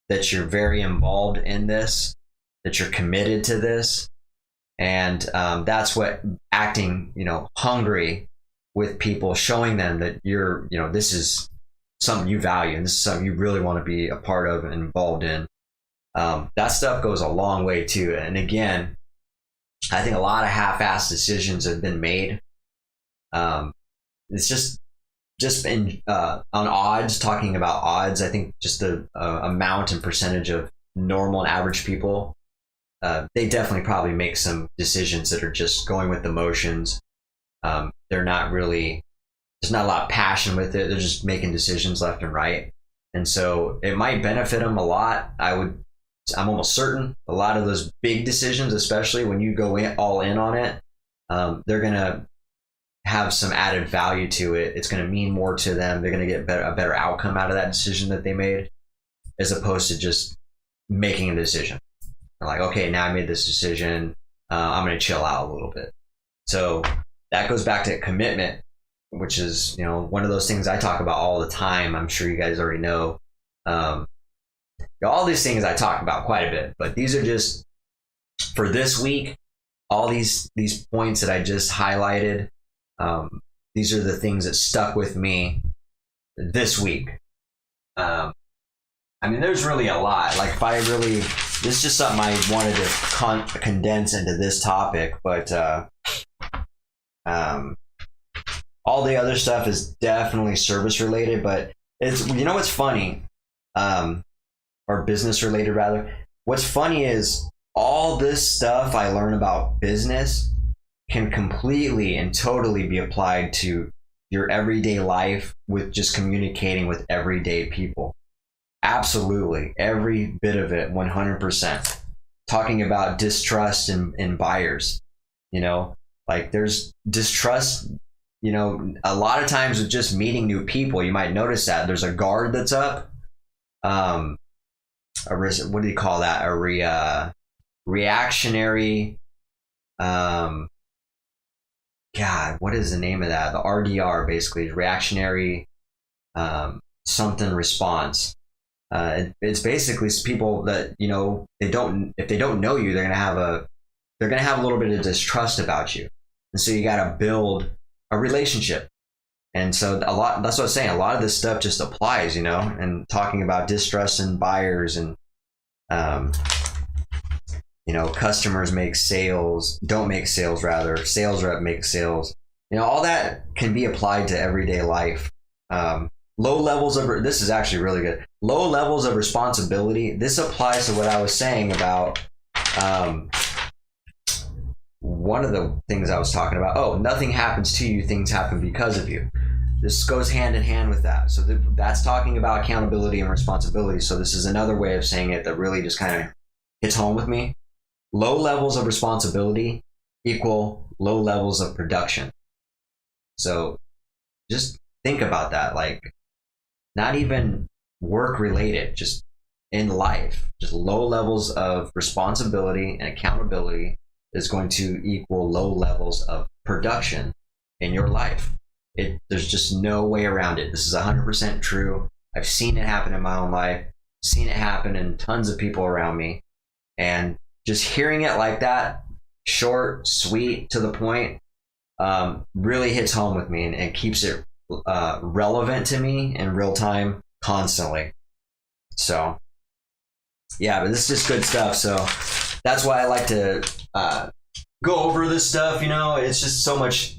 that you're very involved in this, that you're committed to this. And that's what acting, hungry with people, showing them that you're, this is something you value and this is something you really want to be a part of and involved in. That stuff goes a long way too. And again, I think a lot of half-assed decisions have been made. It's just been on odds, talking about odds. I think just the amount and percentage of normal and average people, they definitely probably make some decisions that are just going with the motions. They're not really, there's not a lot of passion with it. They're just making decisions left and right. And so it might benefit them a lot. I'm almost certain a lot of those big decisions, especially when you go all in on it, they're going to have some added value to it. It's going to mean more to them. They're going to get a better outcome out of that decision that they made, as opposed to just making a decision. Like, okay, now I made this decision. I'm going to chill out a little bit. So that goes back to commitment, which is, one of those things I talk about all the time. I'm sure you guys already know. All these things I talk about quite a bit, but these are just for this week. All these points that I just highlighted, these are the things that stuck with me this week. I I mean, there's really a lot. Like, if I really, this is just something I wanted to condense into this topic, but all the other stuff is definitely service related, but it's, you know what's funny, or business related rather. What's funny is all this stuff I learn about business can completely and totally be applied to your everyday life with just communicating with everyday people. Absolutely, every bit of it, 100%. Talking about distrust in buyers, you know, like there's distrust, you know, a lot of times with just meeting new people, you might notice that there's a guard that's up. What do you call that? A reactionary, God, what is the name of that? The RDR basically, reactionary, something response. It's basically people that, you know, if they don't know you, they're gonna have a little bit of distrust about you, and so you got to build a relationship. And so that's what I was saying, a lot of this stuff just applies, you know, and talking about distrust in buyers and you know, customers make sales, don't make sales rather, sales rep makes sales, you know, all that can be applied to everyday life. Low levels of, this is actually really good. Low levels of responsibility. This applies to what I was saying about one of the things I was talking about. Oh, nothing happens to you, things happen because of you. This goes hand in hand with that. So that's talking about accountability and responsibility. So this is another way of saying it that really just kind of hits home with me. Low levels of responsibility equal low levels of production. So just think about that. Like, not even work related, just in life, just low levels of responsibility and accountability is going to equal low levels of production in your life. There's just no way around it. This is 100% true. I've seen it happen in my own life, seen it happen in tons of people around me, and just hearing it like that, short, sweet, to the point, really hits home with me and keeps it relevant to me in real time constantly. So yeah, but this is just good stuff. So that's why I like to go over this stuff. You know, it's just so much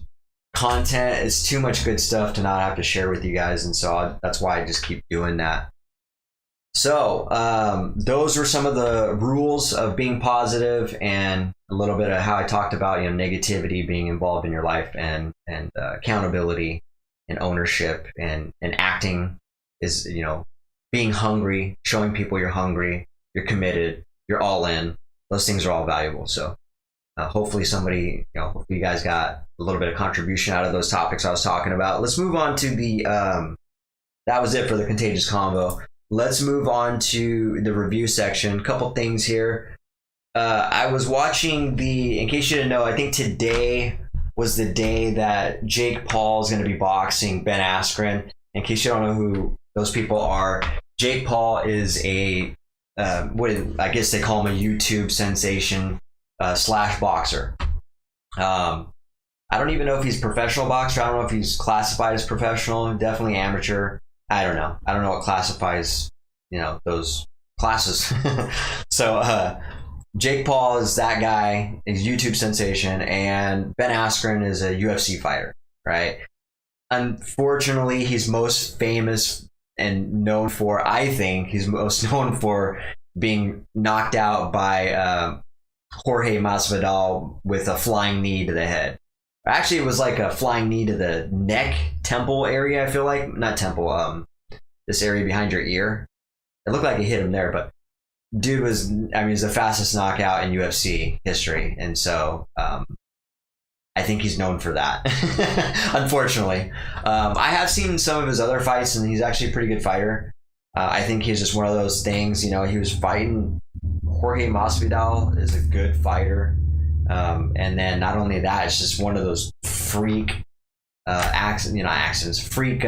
content. It's too much good stuff to not have to share with you guys, and so that's why I just keep doing that. So those were some of the rules of being positive, and a little bit of how I talked about, you know, negativity being involved in your life, and accountability and ownership, and acting is, you know, being hungry, showing people you're hungry, you're committed, you're all in. Those things are all valuable. So hopefully hopefully you guys got a little bit of contribution out of those topics I was talking about. Let's move on to the, that was it for the Contagious Convo. Let's move on to the review section. Couple things here. I was watching in case you didn't know, I think today was the day that Jake Paul is going to be boxing Ben Askren. In case you don't know who those people are, Jake Paul is I guess they call him a YouTube sensation slash boxer. I don't even know if he's a professional boxer. I don't know if he's classified as professional. Definitely amateur. I don't know. I don't know what classifies, you know, those classes. So Jake Paul is that guy, is a YouTube sensation, and Ben Askren is a UFC fighter, right? Unfortunately, he's most famous and known for, I think, he's most known for being knocked out by Jorge Masvidal with a flying knee to the head. Actually, it was like a flying knee to the neck, temple area, I feel like. Not temple, this area behind your ear. It looked like it hit him there, but dude was, I mean, he's the fastest knockout in UFC history. And so I think he's known for that, unfortunately. I have seen some of his other fights, and he's actually a pretty good fighter. I think he's just one of those things, you know, he was fighting. Jorge Masvidal is a good fighter. And then not only that, it's just one of those freak freak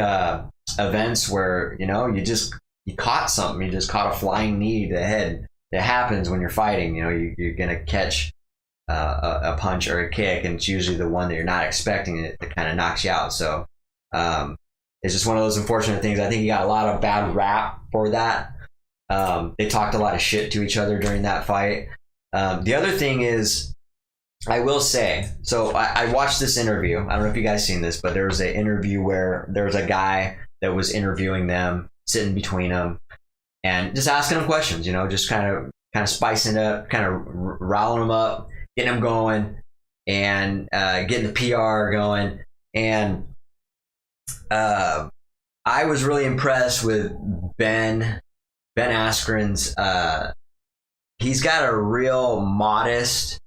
events where, you know, you caught something, you just caught a flying knee to the head. It happens when you're fighting, you know, you're going to catch a punch or a kick, and it's usually the one that you're not expecting that kind of knocks you out. So it's just one of those unfortunate things. I think he got a lot of bad rap for that. They talked a lot of shit to each other during that fight. The other thing is, I will say, so I watched this interview. I don't know if you guys seen this, but there was an interview where there was a guy that was interviewing them, sitting between them, and just asking them questions. You know, just kind of spicing it up, kind of riling them up, getting them going, and getting the PR going. And I was really impressed with Ben Askren's. He's got a real modest,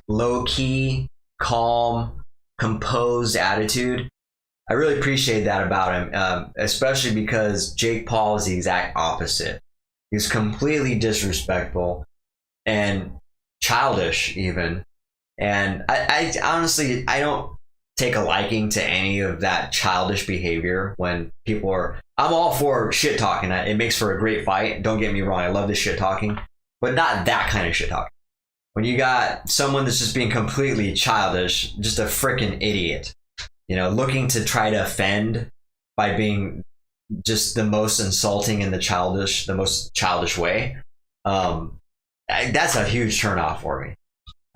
low-key, calm, composed attitude. I really appreciate that about him, especially because Jake Paul is the exact opposite. He's completely disrespectful and childish even. And I honestly, I don't take a liking to any of that childish behavior when people are... I'm all for shit talking. It makes for a great fight. Don't get me wrong. I love the shit talking, but not that kind of shit talking. When you got someone that's just being completely childish, just a freaking idiot, you know, looking to try to offend by being just the most insulting in the most childish way. That's a huge turnoff for me.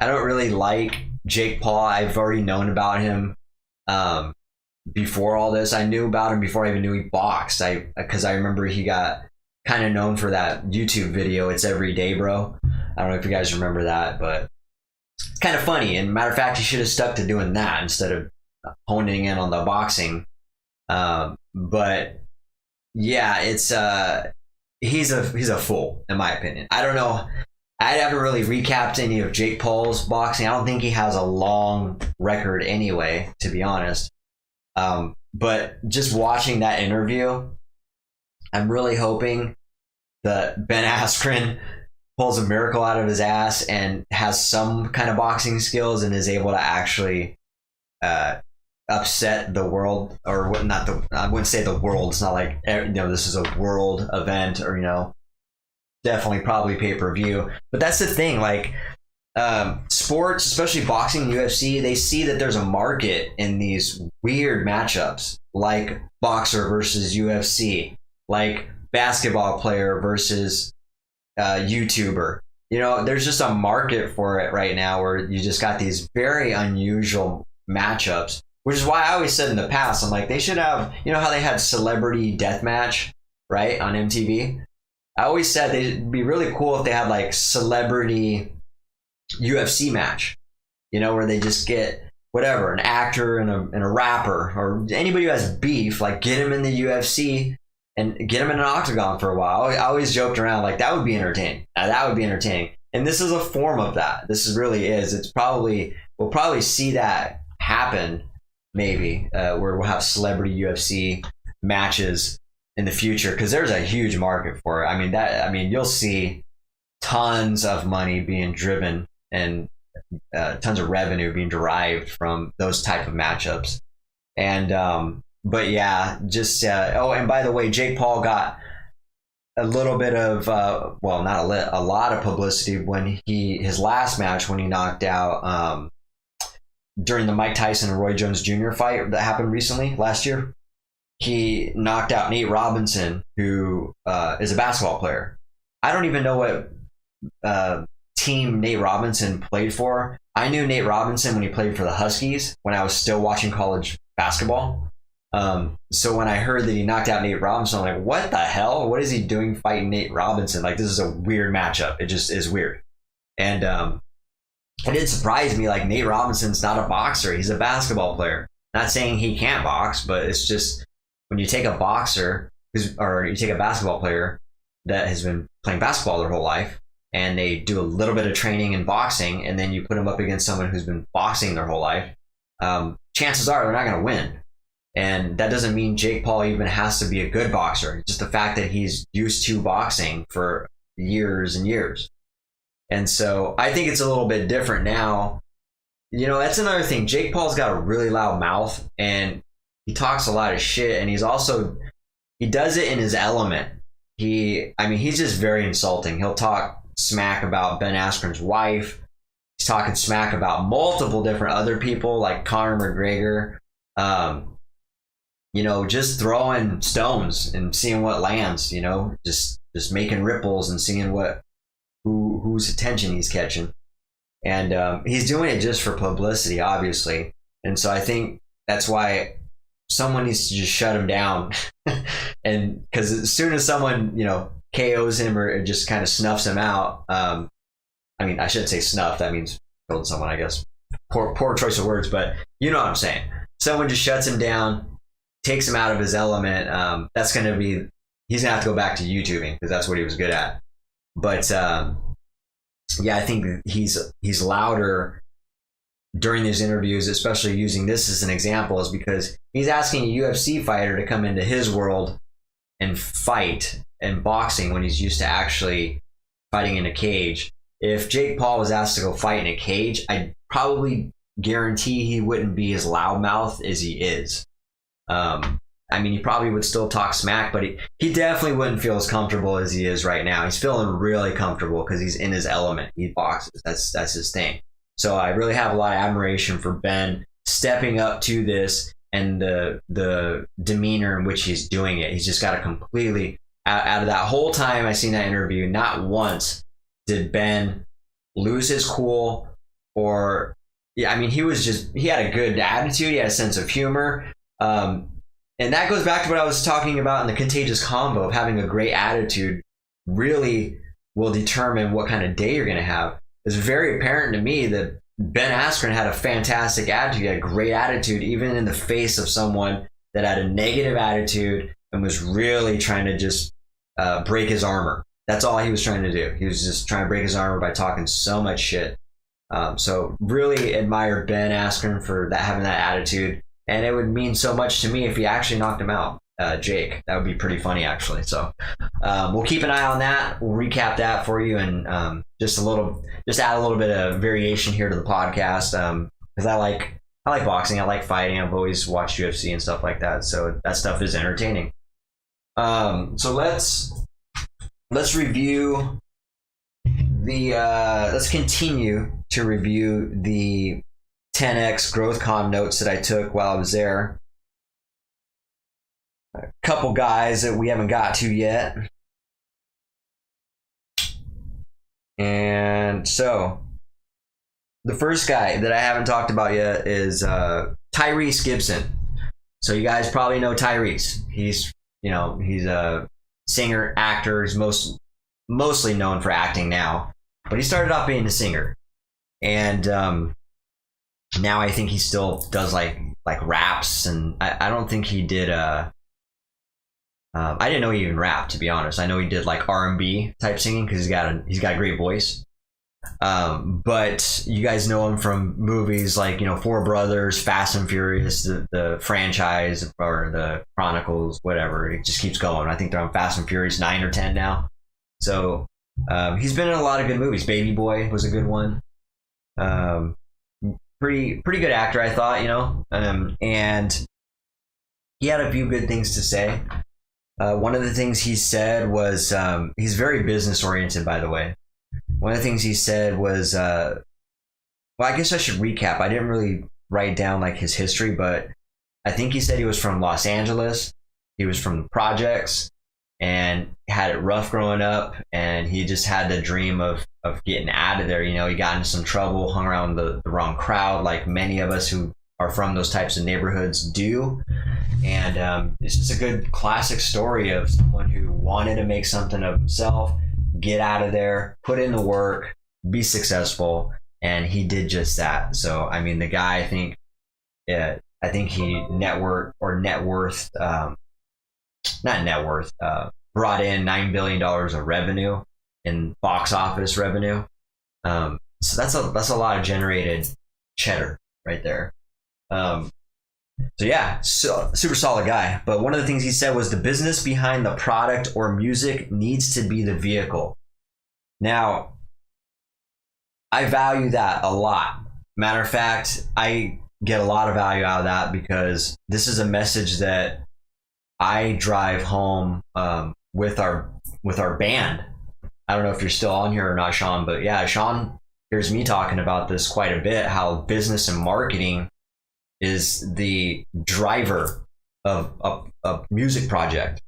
I don't really like Jake Paul. I've already known about him before all this. I knew about him before I even knew he boxed. Because I remember he got kind of known for that YouTube video, "It's Every Day, Bro." I don't know if you guys remember that, but it's kind of funny. And matter of fact, he should have stuck to doing that instead of honing in on the boxing. But yeah, it's he's a fool in my opinion. I don't know. I haven't really recapped any of Jake Paul's boxing. I don't think he has a long record anyway, to be honest. But just watching that interview, I'm really hoping that Ben Askren pulls a miracle out of his ass and has some kind of boxing skills and is able to actually upset the world, or what? Not the. I wouldn't say the world. It's not like, you know, this is a world event, or, you know, definitely probably pay-per-view. But that's the thing, like, sports, especially boxing and UFC, they see that there's a market in these weird matchups, like boxer versus UFC, like basketball player versus YouTuber. You know, there's just a market for it right now, where you just got these very unusual matchups, which is why I always said in the past, I'm like, they should have, you know how they had Celebrity Deathmatch, right, on MTV? I always said it'd be really cool if they had like celebrity UFC match, you know, where they just get whatever, an actor and a rapper, or anybody who has beef, like get him in the UFC and get him in an octagon for a while. I always joked around like that would be entertaining. That would be entertaining. And this is a form of that. This really is. We'll probably see that happen maybe, where we'll have celebrity UFC matches in the future, because there's a huge market for it. I mean, you'll see tons of money being driven and tons of revenue being derived from those type of matchups. And but yeah, just oh, and by the way, Jake Paul got a little bit of well, not a lot of publicity when his last match, when he knocked out during the Mike Tyson and Roy Jones Jr. fight that happened recently last year. He knocked out Nate Robinson, who is a basketball player. I don't even know what team Nate Robinson played for. I knew Nate Robinson when he played for the Huskies when I was still watching college basketball. So when I heard that he knocked out Nate Robinson, I'm like, what the hell? What is he doing fighting Nate Robinson? Like, this is a weird matchup. It just is weird. And it did surprise me. Like, Nate Robinson's not a boxer. He's a basketball player. Not saying he can't box, but it's just, when you take a boxer or you take a basketball player that has been playing basketball their whole life, and they do a little bit of training in boxing, and then you put them up against someone who's been boxing their whole life, chances are they're not going to win. And that doesn't mean Jake Paul even has to be a good boxer. Just the fact that he's used to boxing for years and years. And so I think it's a little bit different now. You know, that's another thing. Jake Paul's got a really loud mouth, and he talks a lot of shit, and he does it in his element. He's just very insulting. He'll talk smack about Ben Askren's wife. He's talking smack about multiple different other people, like Conor McGregor. just throwing stones and seeing what lands, just making ripples and seeing whose attention he's catching. And he's doing it just for publicity, obviously. And so I think that's why someone needs to just shut him down. And because as soon as someone, KOs him or just kind of snuffs him out, I shouldn't say snuff. That means killed someone, I guess. Poor choice of words, but you know what I'm saying. Someone just shuts him down, takes him out of his element. He's going to have to go back to YouTubing because that's what he was good at. But I think he's louder during these interviews, especially using this as an example, is because he's asking a UFC fighter to come into his world and fight in boxing when he's used to actually fighting in a cage. If Jake Paul was asked to go fight in a cage, I probably guarantee he wouldn't be as loudmouth as he is. He probably would still talk smack, but he definitely wouldn't feel as comfortable as he is right now. He's feeling really comfortable because he's in his element. He boxes. That's his thing. So I really have a lot of admiration for Ben stepping up to this and the demeanor in which he's doing it. He's just got a completely, out of that whole time I seen that interview, not once did Ben lose his cool or, he had a good attitude. He had a sense of humor. And that goes back to what I was talking about in the contagious combo of having a great attitude really will determine what kind of day you're going to have. It's very apparent to me that Ben Askren had a fantastic attitude. He had a great attitude, even in the face of someone that had a negative attitude and was really trying to just break his armor. That's all he was trying to do. He was just trying to break his armor by talking so much shit. So really admire Ben Askren for having that attitude. And it would mean so much to me if he actually knocked him out, Jake. That would be pretty funny, actually. So we'll keep an eye on that. We'll recap that for you and just add a little bit of variation here to the podcast because I like boxing. I like fighting. I've always watched UFC and stuff like that. So that stuff is entertaining. So let's review let's continue to review the 10x GrowthCon notes that I took while I was there. A couple guys that we haven't got to yet. And so the first guy that I haven't talked about yet is Tyrese Gibson. So you guys probably know Tyrese. He's a singer, actor. He's mostly known for acting now, but he started off being a singer. And now I think he still does like raps, and I don't think he did I didn't know he even rapped, to be honest. I know he did like R&B type singing because he's got a great voice. But you guys know him from movies like Four Brothers, Fast and Furious, the franchise or the Chronicles, whatever. It just keeps going. I think they're on Fast and Furious 9 or 10 now. So he's been in a lot of good movies. Baby Boy was a good one. Pretty good actor, I thought, and he had a few good things to say. One of the things he said was, he's very business oriented, by the way. One of the things he said was, well, I guess I should recap. I didn't really write down like his history, but I think he said he was from Los Angeles. He was from the projects and had it rough growing up, and he just had the dream of getting out of there. He got into some trouble, hung around the wrong crowd, like many of us who are from those types of neighborhoods do. And it's just a good classic story of someone who wanted to make something of himself, get out of there, put in the work, be successful, and he did just that. So the guy, I think he brought in $9 billion of revenue in box office revenue. So that's a lot of generated cheddar right there. So super solid guy. But one of the things he said was the business behind the product or music needs to be the vehicle. Now, I value that a lot. Matter of fact, I get a lot of value out of that because this is a message that I drive home with our band. I don't know if you're still on here or not, Sean, but yeah, Sean hears me talking about this quite a bit, how business and marketing is the driver of a music project.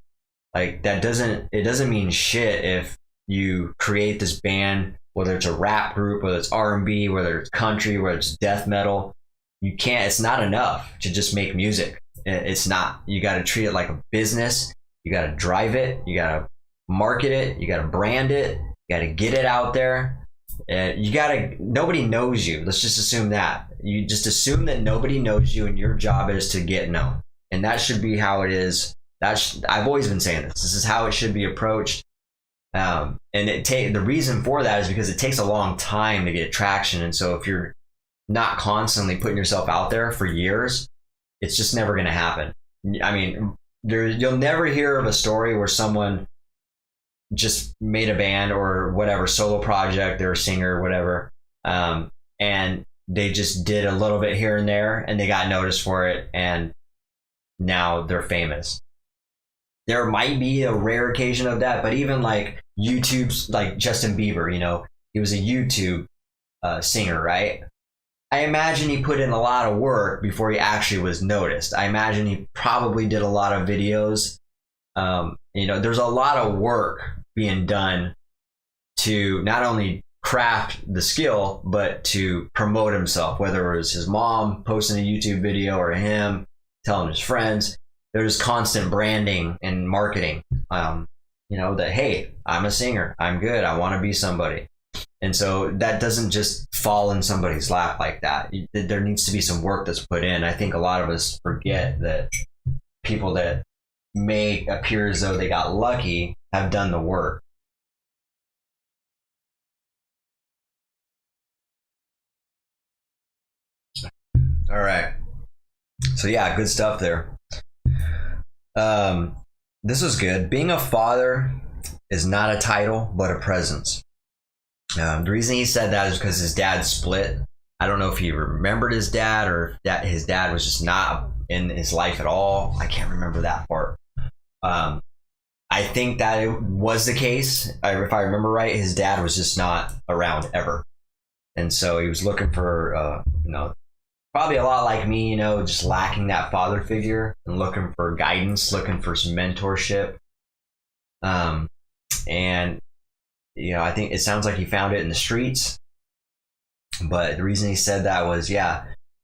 Like it doesn't mean shit if you create this band, whether it's a rap group, whether it's R&B, whether it's country, whether it's death metal. It's not enough to just make music. It's not. You got to treat it like a business. You got to drive it. You got to market it. You got to brand it. You got to get it out there. Nobody knows you. Let's just assume that. You just assume that nobody knows you and your job is to get known. And that should be how it is. I've always been saying this. This is how it should be approached. And the reason for that is because it takes a long time to get traction. And so if you're not constantly putting yourself out there for years, it's just never going to happen. I mean, you'll never hear of a story where someone just made a band or whatever, solo project, they're a singer, whatever, and they just did a little bit here and there and they got noticed for it and now they're famous. There might be a rare occasion of that, but even like YouTube's, like Justin Bieber, he was a YouTube singer, right? I imagine he put in a lot of work before he actually was noticed. I imagine he probably did a lot of videos. There's a lot of work being done to not only craft the skill, but to promote himself, whether it was his mom posting a YouTube video or him telling his friends. There's constant branding and marketing, that, hey, I'm a singer, I'm good, I want to be somebody. And so that doesn't just fall in somebody's lap like that. There needs to be some work that's put in. I think a lot of us forget that people that may appear as though they got lucky have done the work. All right. So yeah, good stuff there. This was good. Being a father is not a title, but a presence. The reason he said that is because his dad split. I don't know if he remembered his dad or if his dad was just not in his life at all. I can't remember that part. I think that it was the case. If I remember right, his dad was just not around ever. And so he was looking for, probably a lot like me, just lacking that father figure and looking for guidance, looking for some mentorship. And I think it sounds like he found it in the streets. But the reason he said that was,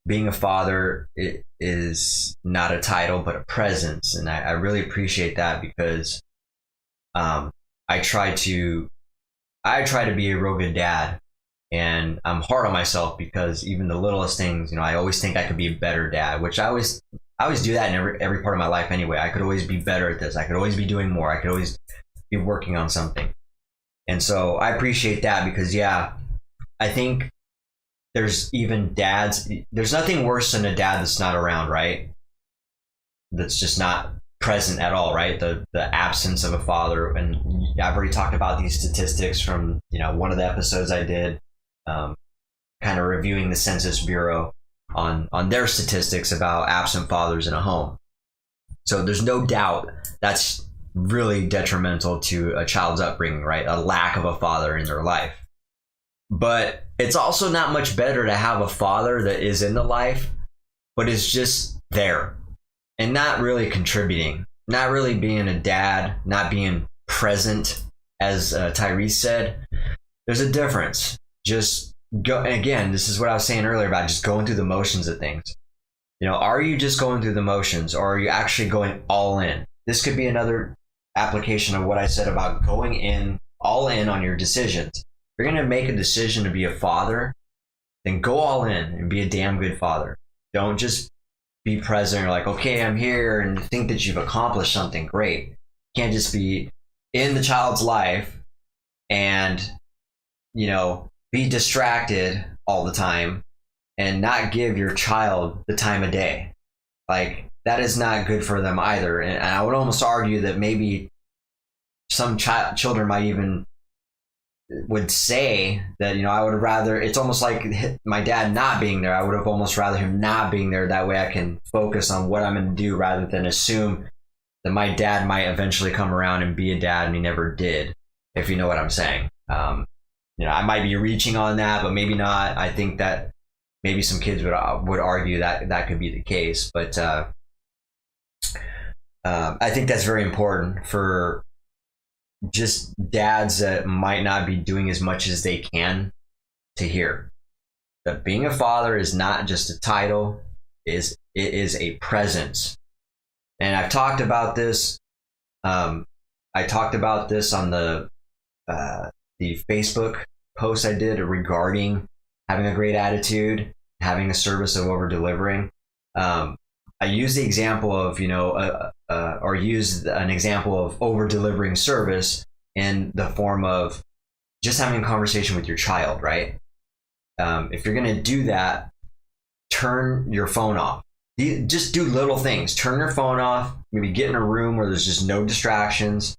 being a father, it is not a title, but a presence. And I really appreciate that because I try to be a real good dad. And I'm hard on myself because even the littlest things, I always think I could be a better dad, which I always do that in every part of my life anyway. I could always be better at this. I could always be doing more. I could always be working on something. And so I appreciate that because, I think there's even dads. There's nothing worse than a dad that's not around, right? That's just not present at all, right? The absence of a father. And I've already talked about these statistics from, one of the episodes I did, kind of reviewing the Census Bureau on their statistics about absent fathers in a home. So there's no doubt that's really detrimental to a child's upbringing, right? A lack of a father in their life. But it's also not much better to have a father that is in the life, but is just there and not really contributing, not really being a dad, not being present, as Tyrese said. There's a difference. Just go. And again, this is what I was saying earlier about just going through the motions of things. Are you just going through the motions or are you actually going all in? This could be another application of what I said about going all in on your decisions. If you're going to make a decision to be a father, then go all in and be a damn good father. Don't just be present or like, okay, I'm here and think that you've accomplished something great. You can't just be in the child's life and, be distracted all the time and not give your child the time of day. Like, that is not good for them either. And I would almost argue that maybe some children might even would say that, I would rather, it's almost like my dad not being there. I would have almost rather him not being there. That way I can focus on what I'm going to do rather than assume that my dad might eventually come around and be a dad and he never did, if you know what I'm saying. I might be reaching on that, but maybe not. I think that maybe some kids would argue that that could be the case. But I think that's very important for just dads that might not be doing as much as they can to hear that being a father is not just a title, it is a presence. And I've talked about this. I talked about this on the Facebook post I did regarding having a great attitude, having a service of over delivering. I use the example of, or use an example of over delivering service in the form of just having a conversation with your child, right? If you're going to do that, turn your phone off. Just do little things. Turn your phone off. Maybe get in a room where there's just no distractions.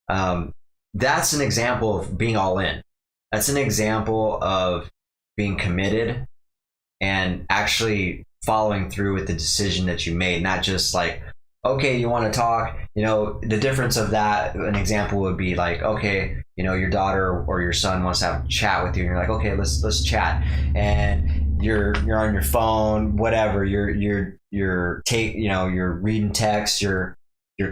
That's an example of being all in. That's an example of being committed and actually following through with the decision that you made, not just like, okay, you want to talk, the difference of that, an example would be like, okay, your daughter or your son wants to have a chat with you and you're like, okay, let's chat. And you're on your phone, whatever, you're reading text, you're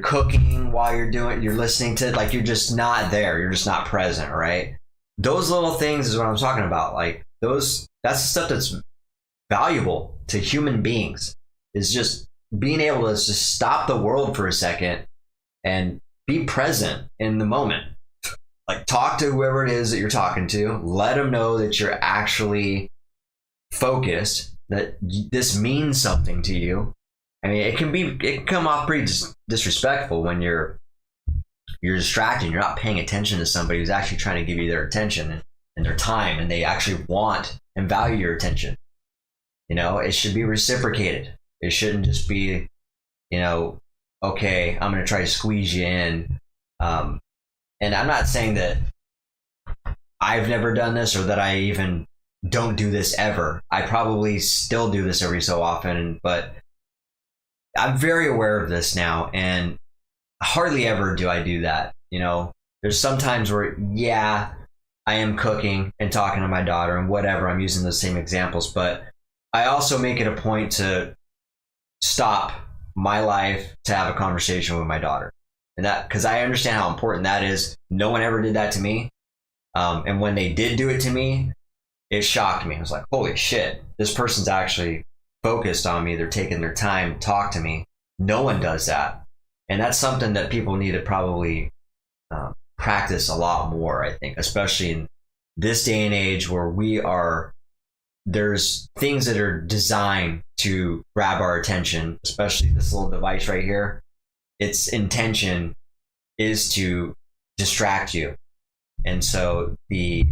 cooking while you're listening to, like, you're just not there. You're just not present, right? Those little things is what I'm talking about. Like that's the stuff that's valuable to human beings, is just being able to just stop the world for a second and be present in the moment. Like, talk to whoever it is that you're talking to, let them know that you're actually focused, that this means something to you. I mean, it can come off pretty disrespectful when you're distracted, you're not paying attention to somebody who's actually trying to give you their attention and their time, and they actually want and value your attention. It should be reciprocated. It shouldn't just be, okay, I'm going to try to squeeze you in. And I'm not saying that I've never done this or that I even don't do this ever. I probably still do this every so often, but I'm very aware of this now, and hardly ever do I do that. There's some times where, yeah, I am cooking and talking to my daughter and whatever. I'm using those same examples, but I also make it a point to stop my life to have a conversation with my daughter. And that, because I understand how important that is. No one ever did that to me. And when they did do it to me, it shocked me. I was like, holy shit, this person's actually focused on me. They're taking their time to talk to me. No one does that. And that's something that people need to probably practice a lot more, I think, especially in this day and age where there's things that are designed to grab our attention, especially this little device right here. Its intention is to distract you. And so the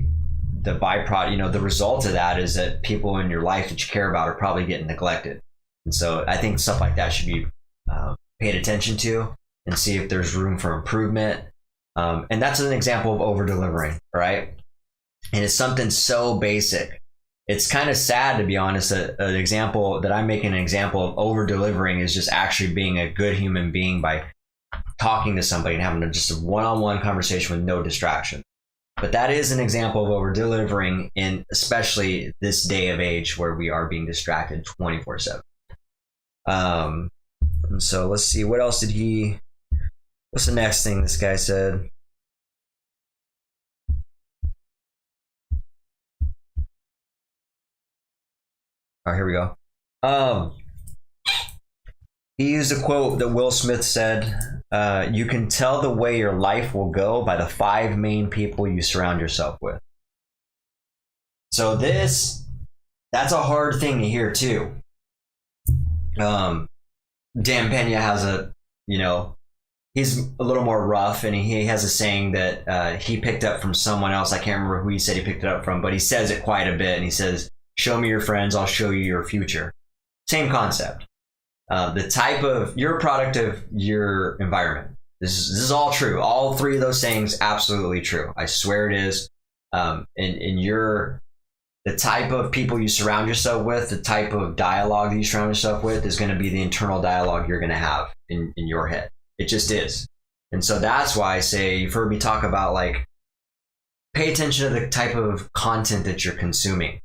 byproduct, the result of that is that people in your life that you care about are probably getting neglected. And so I think stuff like that should be paid attention to and see if there's room for improvement. And that's an example of over delivering, right? And it's something so basic. It's kind of sad, to be honest, that an example that I'm making an example of over delivering is just actually being a good human being by talking to somebody and having just a one-on-one conversation with no distraction. But that is an example of over delivering in especially this day of age where we are being distracted 24/7. And so let's see, what else what's the next thing this guy said? Oh, here we go. He used a quote that Will Smith said, you can tell the way your life will go by the 5 main people you surround yourself with. So that's a hard thing to hear too. Dan Pena has he's a little more rough, and he has a saying that he picked up from someone else. I can't remember who he said he picked it up from, but he says it quite a bit, and he says, show me your friends, I'll show you your future. Same concept. You're a product of your environment. This is all true. All 3 of those sayings, absolutely true. I swear it is. The type of people you surround yourself with, the type of dialogue that you surround yourself with is going to be the internal dialogue you're going to have in your head. It just is. And so that's why I say, you've heard me talk about, like, pay attention to the type of content that you're consuming.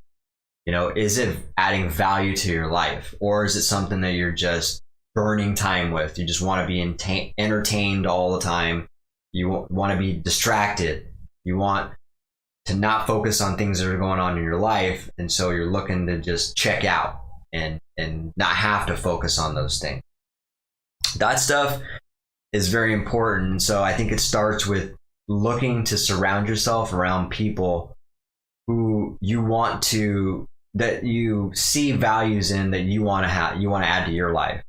Is it adding value to your life, or is it something that you're just burning time with. You just want to be entertained all the time. You want to be distracted. You want to not focus on things that are going on in your life. And so you're looking to just check out and not have to focus on those things. That stuff is very important. So I think it starts with looking to surround yourself around people who you want to, that you see values in, that you want to have, you want to add to your life.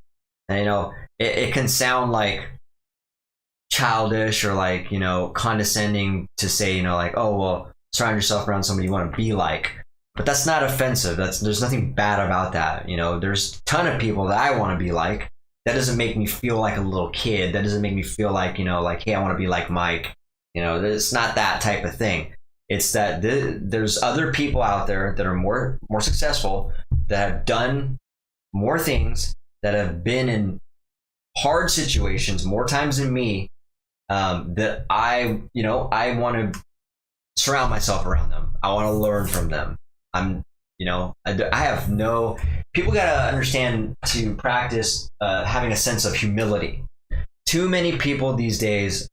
And you know, it can sound like childish or like, you know, condescending to say, you know, like, oh, well, surround yourself around somebody you want to be like. But that's not offensive. There's nothing bad about that. You know, there's a ton of people that I want to be like. That doesn't make me feel like a little kid. That doesn't make me feel like, you know, like, hey, I want to be like Mike. You know, it's not that type of thing. It's that there's other people out there that are more successful, that have done more things, that have been in hard situations more times than me, that I want to surround myself around them. I want to learn from them. People got to understand to practice having a sense of humility. Too many people these days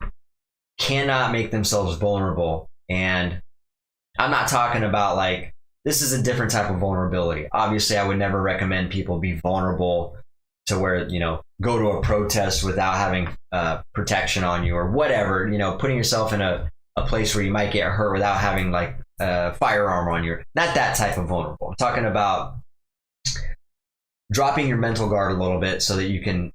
cannot make themselves vulnerable. And I'm not talking about like, this is a different type of vulnerability. Obviously, I would never recommend people be vulnerable to where, you know, go to a protest without having protection on you or whatever, you know, putting yourself in a place where you might get hurt without having like a firearm on you. Not that type of vulnerable. I'm talking about dropping your mental guard a little bit so that you can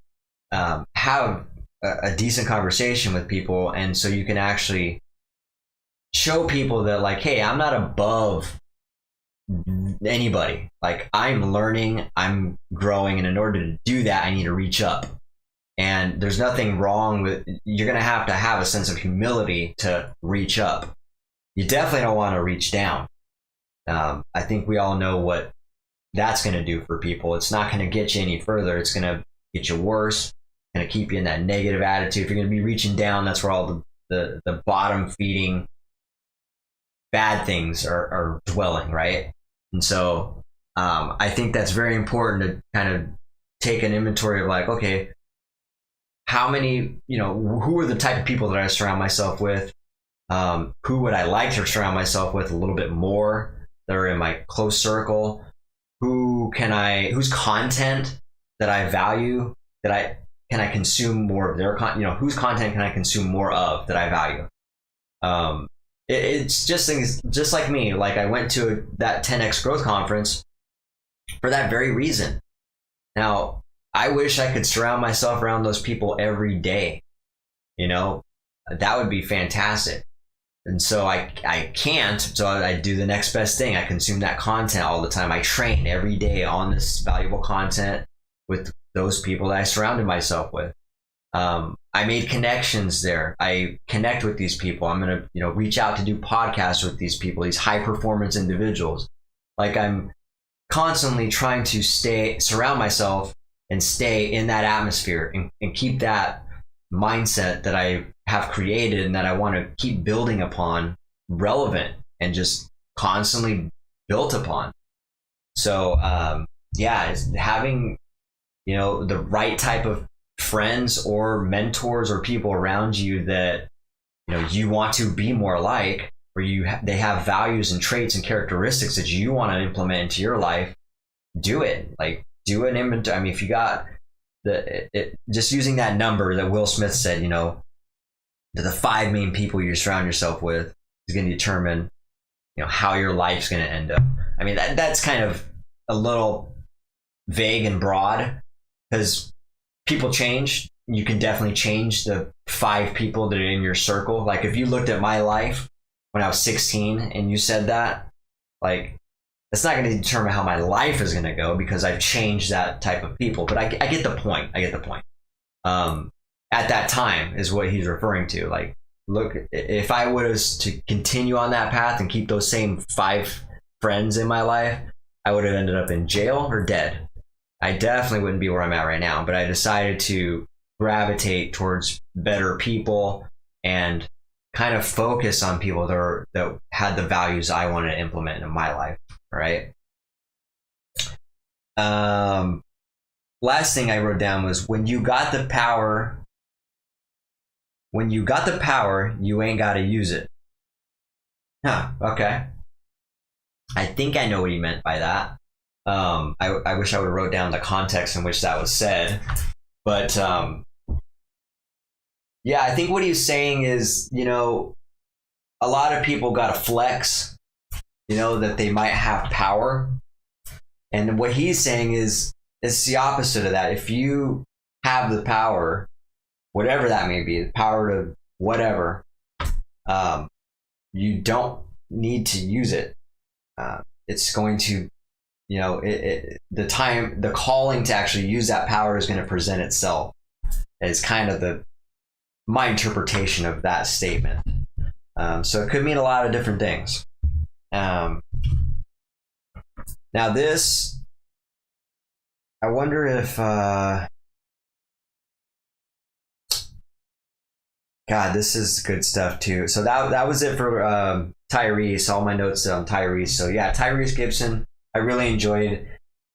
have a decent conversation with people, and so you can actually show people that like, hey, I'm not above anybody. Like, I'm learning, I'm growing, and in order to do that, I need to reach up. And there's nothing wrong with, you're going to have a sense of humility to reach up. You definitely don't want to reach down. I think we all know what that's going to do for people. It's not going to get you any further. It's going to get you worse. Going to keep you in that negative attitude. If you're going to be reaching down, that's where all the bottom feeding bad things are dwelling, right? And so I think that's very important to kind of take an inventory of like, okay, how many, you know, who are the type of people that I surround myself with? Who would I like to surround myself with a little bit more that are in my close circle? Whose content that I value, can I consume more of their content? You know, whose content can I consume more of that I value? It's just things just like me. Like, I went to that 10X growth conference for that very reason. Now, I wish I could surround myself around those people every day. You know, that would be fantastic. And so I can't, so I do the next best thing. I consume that content all the time. I train every day on this valuable content with those people that I surrounded myself with. I made connections there. I connect with these people. I'm going to, you know, reach out to do podcasts with these people, these high performance individuals. Like, I'm constantly trying to surround myself and stay in that atmosphere and keep that mindset that I have created and that I want to keep building upon relevant and just constantly built upon. So, it's having, you know, the right type of friends or mentors or people around you that, you know, you want to be more like, or they have values and traits and characteristics that you want to implement into your life. Do it. Like, do an inventory. I mean, if you got just using that number that Will Smith said, you know, the 5 main people you surround yourself with is going to determine, you know, how your life's going to end up. I mean, that's kind of a little vague and broad, because people change. You can definitely change the 5 people that are in your circle. Like, if you looked at my life when I was 16 and you said that, like, that's not going to determine how my life is going to go, because I've changed that type of people. But I get the point. At that time is what he's referring to. Like, look, if I was to continue on that path and keep those same 5 friends in my life, I would have ended up in jail or dead. I definitely wouldn't be where I'm at right now. But I decided to gravitate towards better people and kind of focus on people that had the values I wanted to implement in my life. Right. last thing I wrote down was when you got the power, you ain't got to use it. Huh, okay. I think I know what he meant by that. I wish I would have wrote down the context in which that was said. But yeah, I think what he's saying is, a lot of people got to flex, that they might have power. And what he's saying is, it's the opposite of that. If you have the power, whatever that may be, the power to whatever, you don't need to use it. It's going to, the calling to actually use that power is going to present itself. Is kind of my interpretation of that statement. So it could mean a lot of different things. Now this, I wonder if, God, this is good stuff too. So that was it for Tyrese. All my notes on Tyrese. So yeah, Tyrese Gibson. I really enjoyed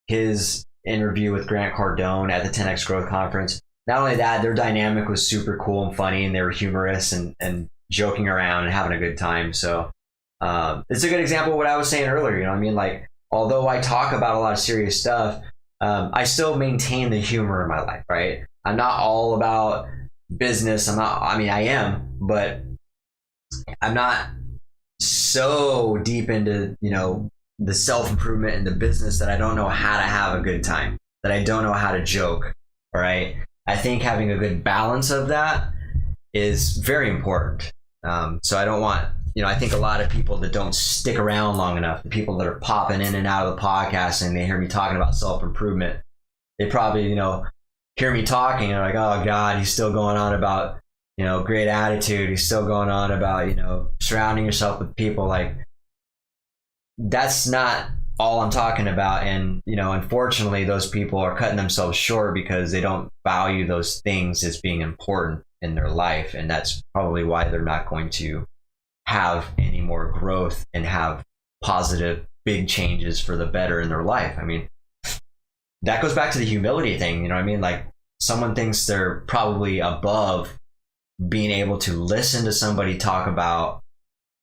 his interview with Grant Cardone at the 10X Growth Conference. Not only that, their dynamic was super cool and funny, and they were humorous and joking around and having a good time. So it's a good example of what I was saying earlier. Like, although I talk about a lot of serious stuff, I still maintain the humor in my life, right? I'm not all about business. I am, but I'm not so deep into, the self-improvement and the business that I don't know how to have a good time, that I don't know how to joke, all right? I think having a good balance of that is very important. So I don't want, I think a lot of people that don't stick around long enough, the people that are popping in and out of the podcast and they hear me talking about self-improvement, they probably, hear me talking and are like, oh God, he's still going on about, great attitude. He's still going on about, surrounding yourself with people. Like, that's not all I'm talking about. And, unfortunately, those people are cutting themselves short because they don't value those things as being important in their life. And that's probably why they're not going to have any more growth and have positive, big changes for the better in their life. That goes back to the humility thing. Like, someone thinks they're probably above being able to listen to somebody talk about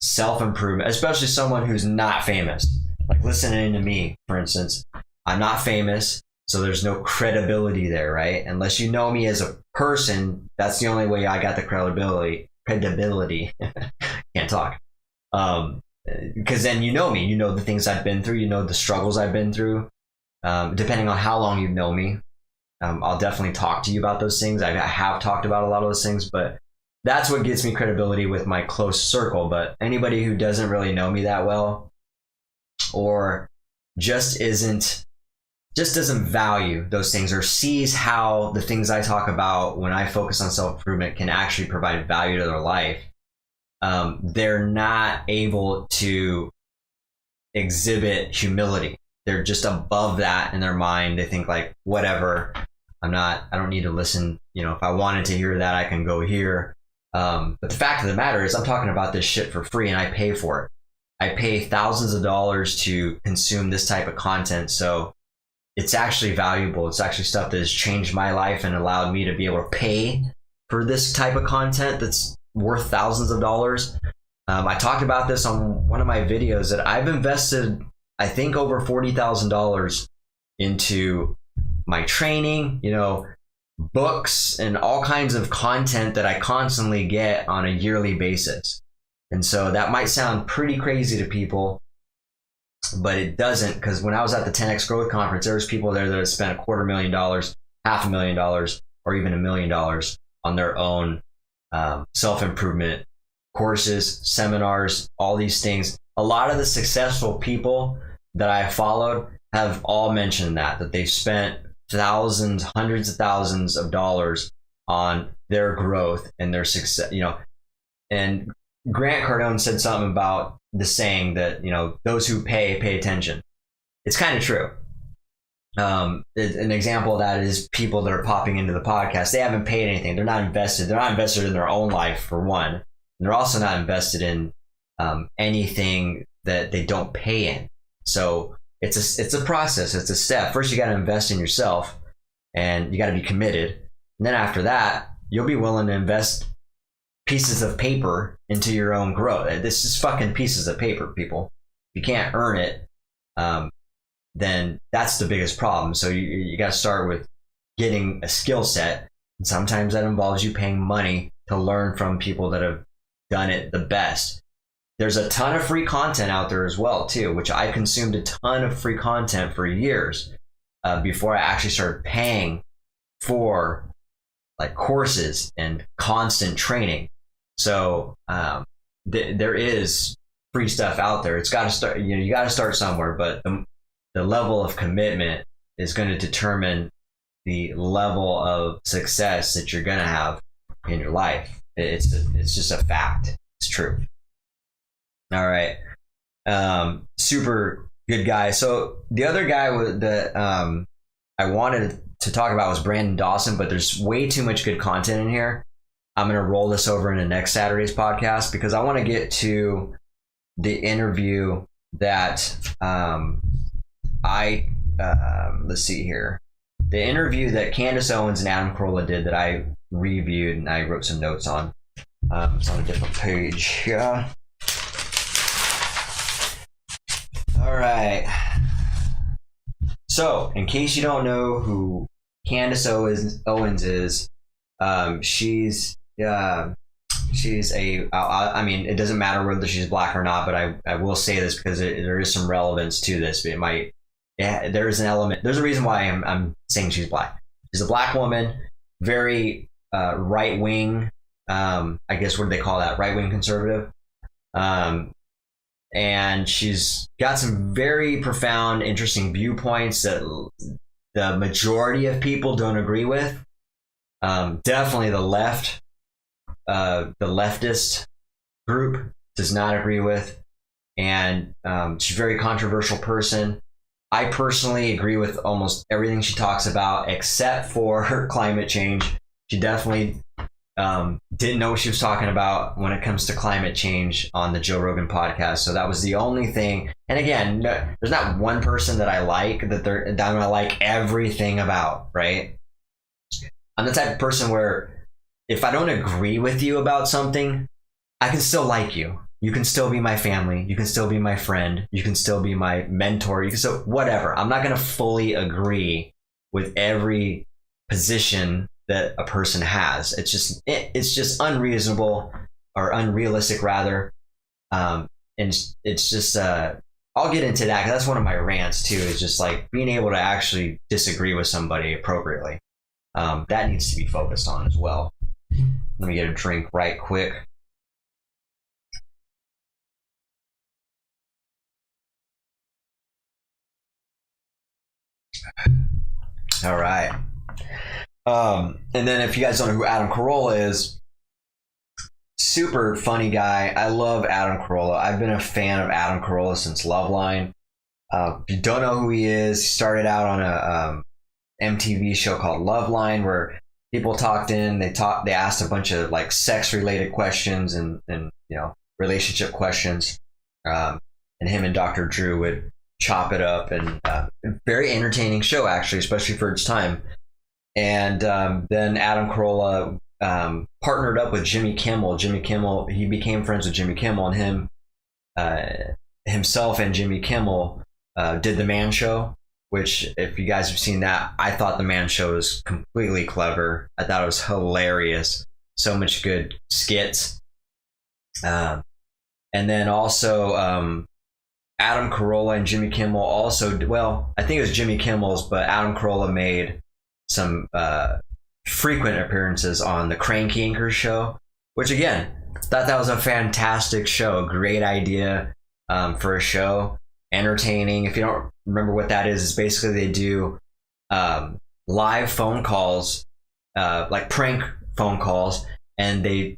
self-improvement, especially someone who's not famous. Like, listening to me, for instance, I'm not famous, so there's no credibility there, right? Unless you know me as a person, that's the only way I got the credibility. Can't talk. Because then you know me, the things I've been through, the struggles I've been through. Depending on how long you know me, I'll definitely talk to you about those things. I have talked about a lot of those things, but that's what gets me credibility with my close circle. But anybody who doesn't really know me that well, or just doesn't value those things, or sees how the things I talk about when I focus on self-improvement can actually provide value to their life, they're not able to exhibit humility. They're just above that in their mind. They think like, whatever, I don't need to listen. If I wanted to hear that, I can go here. But the fact of the matter is, I'm talking about this shit for free and I pay for it. I pay thousands of dollars to consume this type of content. So it's actually valuable. It's actually stuff that has changed my life and allowed me to be able to pay for this type of content that's worth thousands of dollars. I talked about this on one of my videos that I've invested, I think, over $40,000 into my training, books and all kinds of content that I constantly get on a yearly basis. And so that might sound pretty crazy to people, but it doesn't, because when I was at the 10X Growth Conference, there was people there that had spent $250,000, $500,000, or even $1 million on their own self-improvement courses, seminars, all these things. A lot of the successful people that I followed have all mentioned that they've spent thousands, hundreds of thousands of dollars on their growth and their success, and Grant Cardone said something about the saying that, those who pay attention. It's kind of true. An example of that is people that are popping into the podcast. They haven't paid anything. They're not invested. They're not invested in their own life, for one. And they're also not invested in anything that they don't pay in. So it's a process. It's a step. First, you got to invest in yourself. and you got to be committed. And then after that, you'll be willing to invest pieces of paper into your own growth. This is fucking pieces of paper, people. If you can't earn it, then that's the biggest problem. So you got to start with getting a skill set. And sometimes that involves you paying money to learn from people that have done it the best. There's a ton of free content out there as well, too, which I consumed a ton of free content for years before I actually started paying for like courses and constant training. So there is free stuff out there. It's got to start, you got to start somewhere, but the level of commitment is going to determine the level of success that you're going to have in your life. It's just a fact. It's true. All right. Super good guy. So the other guy that I wanted to talk about was Brandon Dawson, but there's way too much good content in here. I'm going to roll this over into next Saturday's podcast because I want to get to the interview that let's see here. The interview that Candace Owens and Adam Carolla did that I reviewed and I wrote some notes on. It's on a different page here. All right. So, in case you don't know who Candace Owens is, she's a, I mean, it doesn't matter whether she's black or not, but I will say this because there is some relevance to this. But it might, yeah, there's an element, there's a reason why I'm saying she's black. She's a black woman, very right wing, I guess, what do they call that? Right wing conservative. And she's got some very profound, interesting viewpoints that the majority of people don't agree with. Definitely the left, the leftist group does not agree with. And she's a very controversial person. I personally agree with almost everything she talks about, except for her climate change. She definitely didn't know what she was talking about when it comes to climate change on the Joe Rogan podcast. So that was the only thing. And again, there's not one person that I like that I'm gonna like everything about, right? I'm the type of person where if I don't agree with you about something, I can still like you. You can still be my family. You can still be my friend. You can still be my mentor. You can still, whatever. I'm not going to fully agree with every position that a person has. It's just unreasonable or unrealistic rather. And it's just, I'll get into that 'cause that's one of my rants too, is just like being able to actually disagree with somebody appropriately. That needs to be focused on as well. Let me get a drink right quick. All right. And then if you guys don't know who Adam Carolla is, super funny guy. I love Adam Carolla. I've been a fan of Adam Carolla since Loveline. If you don't know who he is, he started out on a MTV show called Loveline where people talked in, they asked a bunch of like sex related questions and relationship questions. And him and Dr. Drew would chop it up, and very entertaining show actually, especially for its time. And then Adam Carolla partnered up with Jimmy Kimmel. He became friends with Jimmy Kimmel, and himself and Jimmy Kimmel did The Man Show, which if you guys have seen that, I thought The Man Show was completely clever. I thought it was hilarious. So much good skits. And then also Adam Carolla and Jimmy Kimmel also, well, I think it was Jimmy Kimmel's, but Adam Carolla made some frequent appearances on the Crank Yankers show, which again, thought that was a fantastic show. Great idea for a show. Entertaining. If you don't remember what that is, it's basically they do live phone calls, like prank phone calls, and they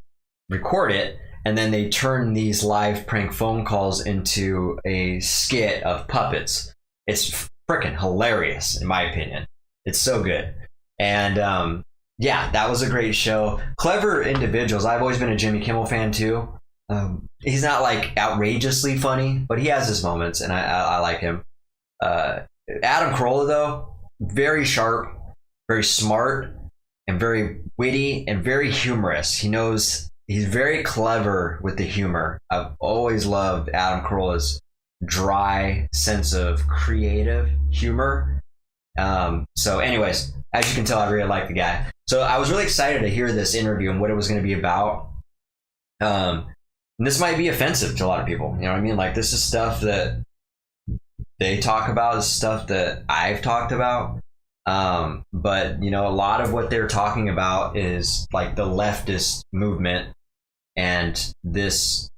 record it, and then they turn these live prank phone calls into a skit of puppets. It's freaking hilarious, in my opinion. It's so good. And yeah, that was a great show. Clever individuals. I've always been a Jimmy Kimmel fan too. He's not like outrageously funny, but he has his moments, and I like him. Adam Carolla though, very sharp, very smart and very witty and very humorous. He's very clever with the humor. I've always loved Adam Carolla's dry sense of creative humor. So anyways, as you can tell, I really like the guy. So I was really excited to hear this interview and what it was going to be about. And this might be offensive to a lot of people. You know what I mean? Like, this is stuff that they talk about, is stuff that I've talked about. But you know, a lot of what they're talking about is like the leftist movement and this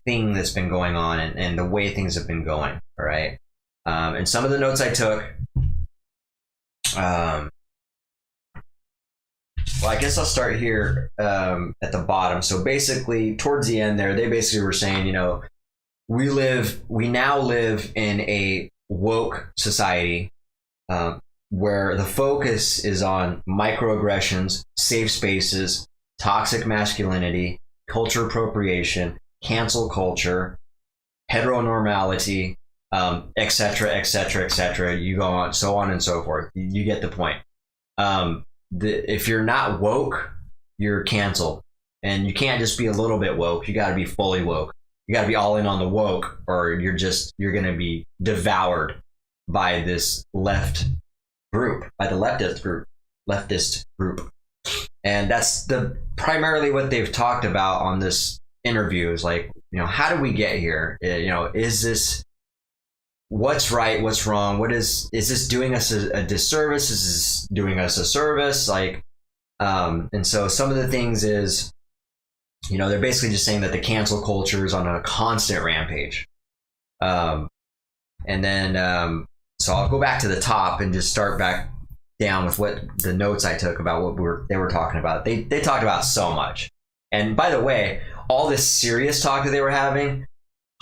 thing that's been going on, and the way things have been going. All right. And some of the notes I took, well, I guess I'll start here at the bottom. So basically, towards the end there, they basically were saying, you know, we now live in a woke society where the focus is on microaggressions, safe spaces, toxic masculinity, culture appropriation, cancel culture, heteronormality, et cetera, et cetera, et cetera. You go on, so on and so forth. You get the point. If you're not woke, you're canceled. And you can't just be a little bit woke. You got to be fully woke. You got to be all in on the woke, or you're going to be devoured by this leftist group. And that's primarily what they've talked about on this interview, is like, you know, how did we get here? You know, is this, what's right, what's wrong? Is this doing us a disservice? Is this doing us a service? Like, and so some of the things is, you know, they're basically just saying that the cancel culture is on a constant rampage. And then, so I'll go back to the top and just start back down with what the notes I took about what they were talking about. They talked about so much. And by the way, all this serious talk that they were having,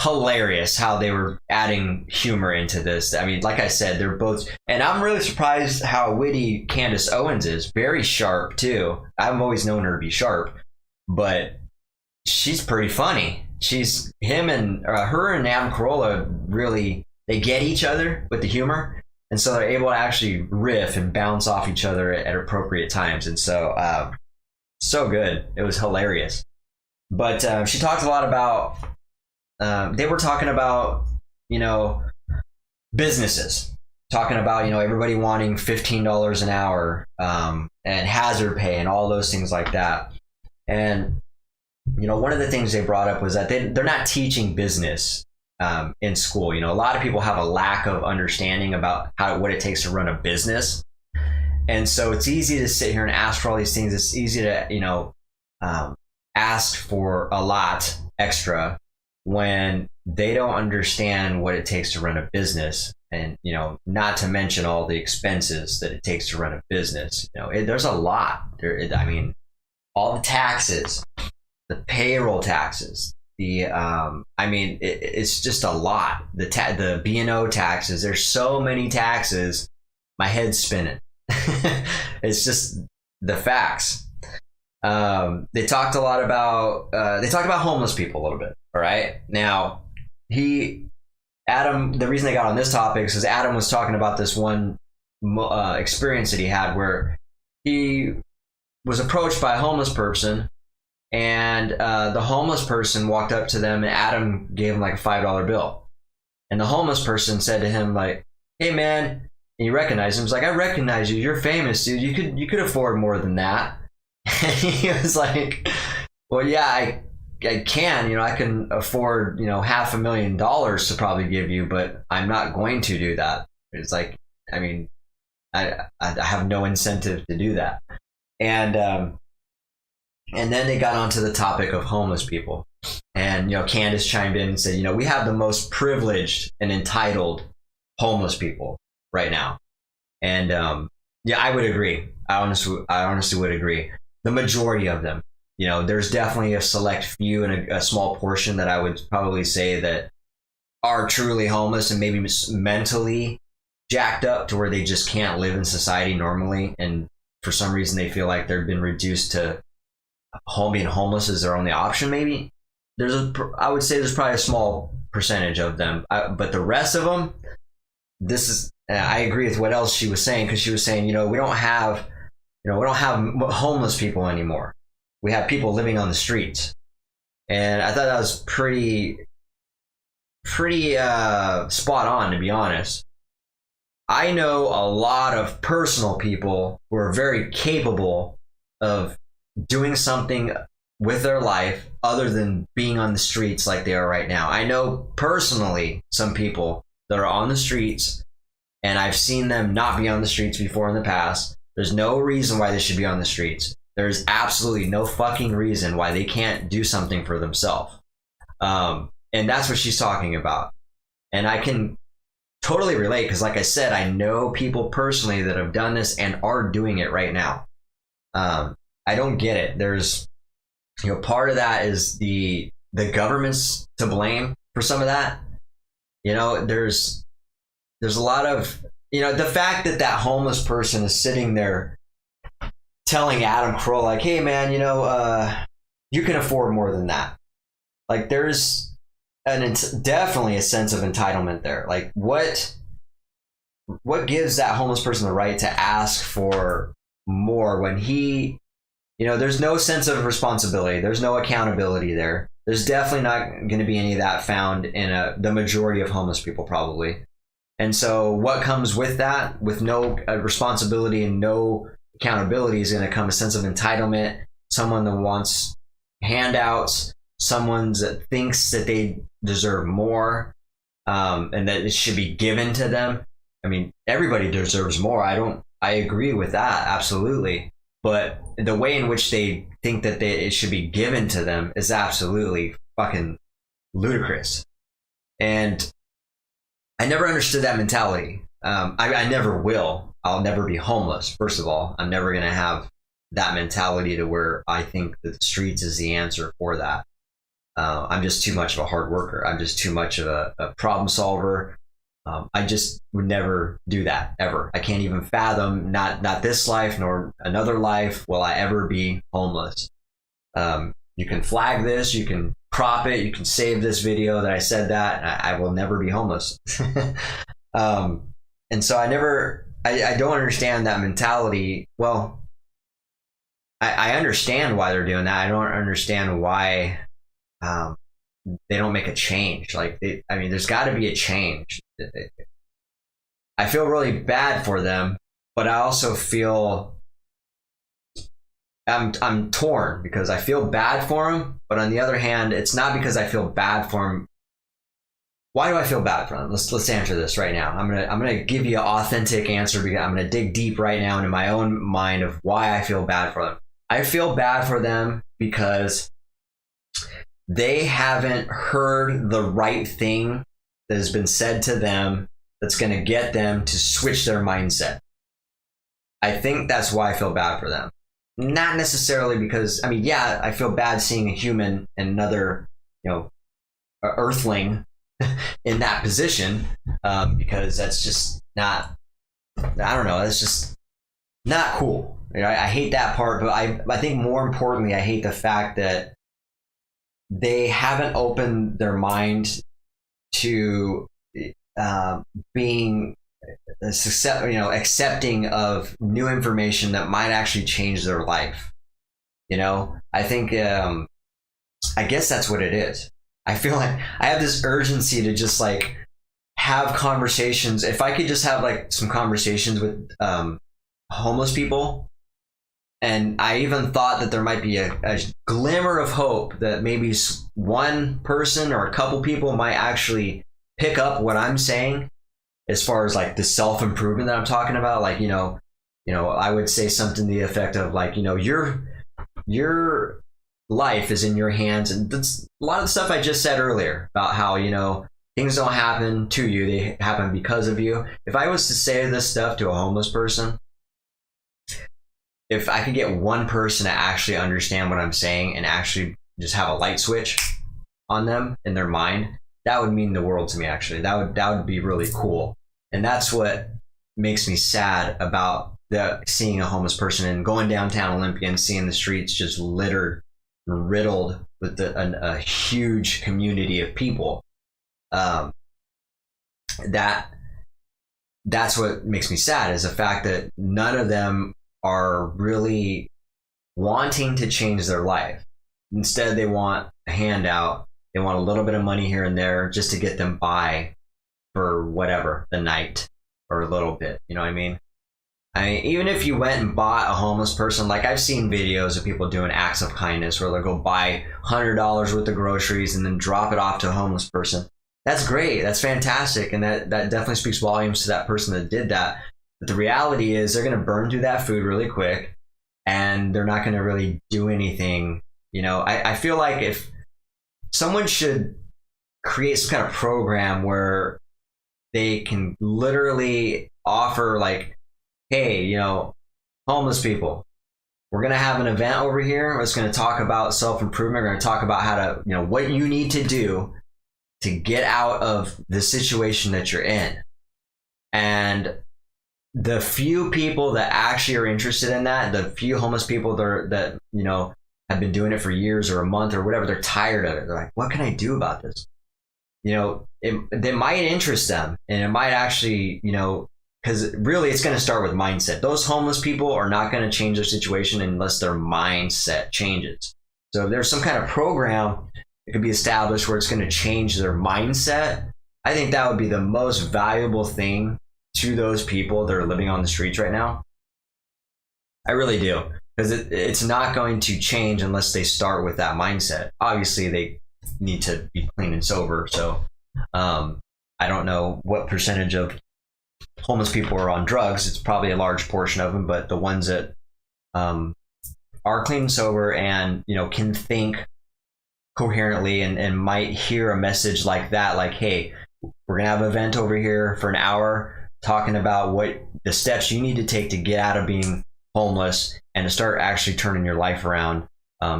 hilarious how they were adding humor into this. I mean, like I said, they're both, and I'm really surprised how witty Candace Owens is. Very sharp too. I've always known her to be sharp, but she's pretty funny. Her and Adam Carolla really, they get each other with the humor. And so they're able to actually riff and bounce off each other at appropriate times. And so, so good. It was hilarious. But she talked a lot about, they were talking about, you know, businesses. Talking about, you know, everybody wanting $15 an hour and hazard pay and all those things like that. And, you know, one of the things they brought up was that they're not teaching business in school. You know, a lot of people have a lack of understanding about what it takes to run a business. And so it's easy to sit here and ask for all these things. It's easy to, you know, ask for a lot extra when they don't understand what it takes to run a business. And, you know, not to mention all the expenses that it takes to run a business. You know, there's a lot there. I mean, all the taxes, the payroll taxes, it's just a lot. The B&O taxes, there's so many taxes, my head's spinning. It's just the facts. They talked a lot about, homeless people a little bit. All right. Now, Adam, the reason they got on this topic is because Adam was talking about this one experience that he had where he was approached by a homeless person. And the homeless person walked up to them, and Adam gave him like a $5 bill. And the homeless person said to him, like, "Hey man," and he recognized him. He was like, "I recognize you. You're famous, dude. You could afford more than that." And he was like, "Well, yeah, I can. You know, I can afford, you know, $500,000 to probably give you, but I'm not going to do that." It's like, I mean, I have no incentive to do that. And then they got onto the topic of homeless people. And, you know, Candace chimed in and said, you know, we have the most privileged and entitled homeless people right now. And yeah, I would agree. I honestly would agree. The majority of them, you know, there's definitely a select few and a small portion that I would probably say that are truly homeless and maybe mentally jacked up to where they just can't live in society normally. And for some reason, they feel like they've been reduced to being homeless is their only option. Maybe I would say there's probably a small percentage of them, but the rest of them, I agree with what else she was saying, because she was saying, you know, we don't have we don't have homeless people anymore. We have people living on the streets. And I thought that was pretty spot on, to be honest. I know a lot of personal people who are very capable of doing something with their life other than being on the streets like they are right now. I know personally some people that are on the streets, and I've seen them not be on the streets before in the past. There's no reason why they should be on the streets. There's absolutely no fucking reason why they can't do something for themselves. And that's what she's talking about. And I can totally relate, because like I said, I know people personally that have done this and are doing it right now. I don't get it. There's, part of that is the government's to blame for some of that. There's a lot of, the fact that homeless person is sitting there telling Adam Carolla, like, hey man, you can afford more than that. Like, there's definitely a sense of entitlement there. Like, what gives that homeless person the right to ask for more when he, there's no sense of responsibility. There's no accountability there. There's definitely not going to be any of that found in the majority of homeless people, probably. And so what comes with that, with no responsibility and no accountability, is going to come a sense of entitlement, someone that wants handouts, someone that thinks that they deserve more, and that it should be given to them. I mean, everybody deserves more. I agree with that, absolutely. But the way in which they think that it should be given to them is absolutely fucking ludicrous. And I never understood that mentality. I never will. I'll never be homeless, first of all. I'm never going to have that mentality to where I think that the streets is the answer for that. I'm just too much of a hard worker. I'm just too much of a problem solver. I just would never do that, ever. I can't even fathom, not this life nor another life, will I ever be homeless. You can flag this, you can crop it, you can save this video that I said that. I will never be homeless. And so I don't understand that mentality. Well, I understand why they're doing that. I don't understand why they don't make a change. Like, there's got to be a change. I feel really bad for them, but I also feel I'm torn, because I feel bad for them, but on the other hand, it's not because I feel bad for them. Why do I feel bad for them? Let's answer this right now. I'm gonna give you an authentic answer, because I'm gonna dig deep right now into my own mind of why I feel bad for them. I feel bad for them because they haven't heard the right thing that has been said to them that's going to get them to switch their mindset. I think that's why I feel bad for them. Not necessarily because, I feel bad seeing a human and another, a earthling in that position, because that's just not, that's just not cool. I hate that part, but I think more importantly, I hate the fact that they haven't opened their mind to being accepting of new information that might actually change their life. I think I guess that's what it is. I feel like I have this urgency to just like have conversations. If I could just have like some conversations with homeless people. And I even thought that there might be a glimmer of hope that maybe one person or a couple people might actually pick up what I'm saying, as far as like the self-improvement that I'm talking about. Like, I would say something to the effect of like, your life is in your hands. And that's a lot of the stuff I just said earlier about how, things don't happen to you, they happen because of you. If I was to say this stuff to a homeless person, if I could get one person to actually understand what I'm saying and actually just have a light switch on them in their mind, that would mean the world to me, actually. That would be really cool. And that's what makes me sad about seeing a homeless person and going downtown Olympia and seeing the streets just littered, riddled with a huge community of people. That's what makes me sad, is the fact that none of them are really wanting to change their life. Instead, they want a handout. They want a little bit of money here and there just to get them by for whatever, the night or a little bit. You know what I mean? Even if you went and bought a homeless person, like I've seen videos of people doing acts of kindness where they'll go buy $100 worth of groceries and then drop it off to a homeless person. That's great. That's fantastic. And that definitely speaks volumes to that person that did that. But the reality is they're going to burn through that food really quick and they're not going to really do anything. You know, I feel like if someone should create some kind of program where they can literally offer like, hey, you know, homeless people, we're going to have an event over here. It's going to talk about self-improvement. We're going to talk about how to, you know, what you need to do to get out of the situation that you're in. And the few people that actually are interested in that, the few homeless people that you know, have been doing it for years or a month or whatever, they're tired of it. They're like, what can I do about this? You know, they might interest them, and it might actually, you know, because really it's going to start with mindset. Those homeless people are not going to change their situation unless their mindset changes. So if there's some kind of program that could be established where it's going to change their mindset, I think that would be the most valuable thing to those people that are living on the streets right now. I really do. Because it's not going to change unless they start with that mindset. Obviously, they need to be clean and sober. So I don't know what percentage of homeless people are on drugs. It's probably a large portion of them, but the ones that are clean and sober and, you know, can think coherently and might hear a message like that, like, hey, we're going to have an event over here for an hour talking about what the steps you need to take to get out of being homeless and to start actually turning your life around.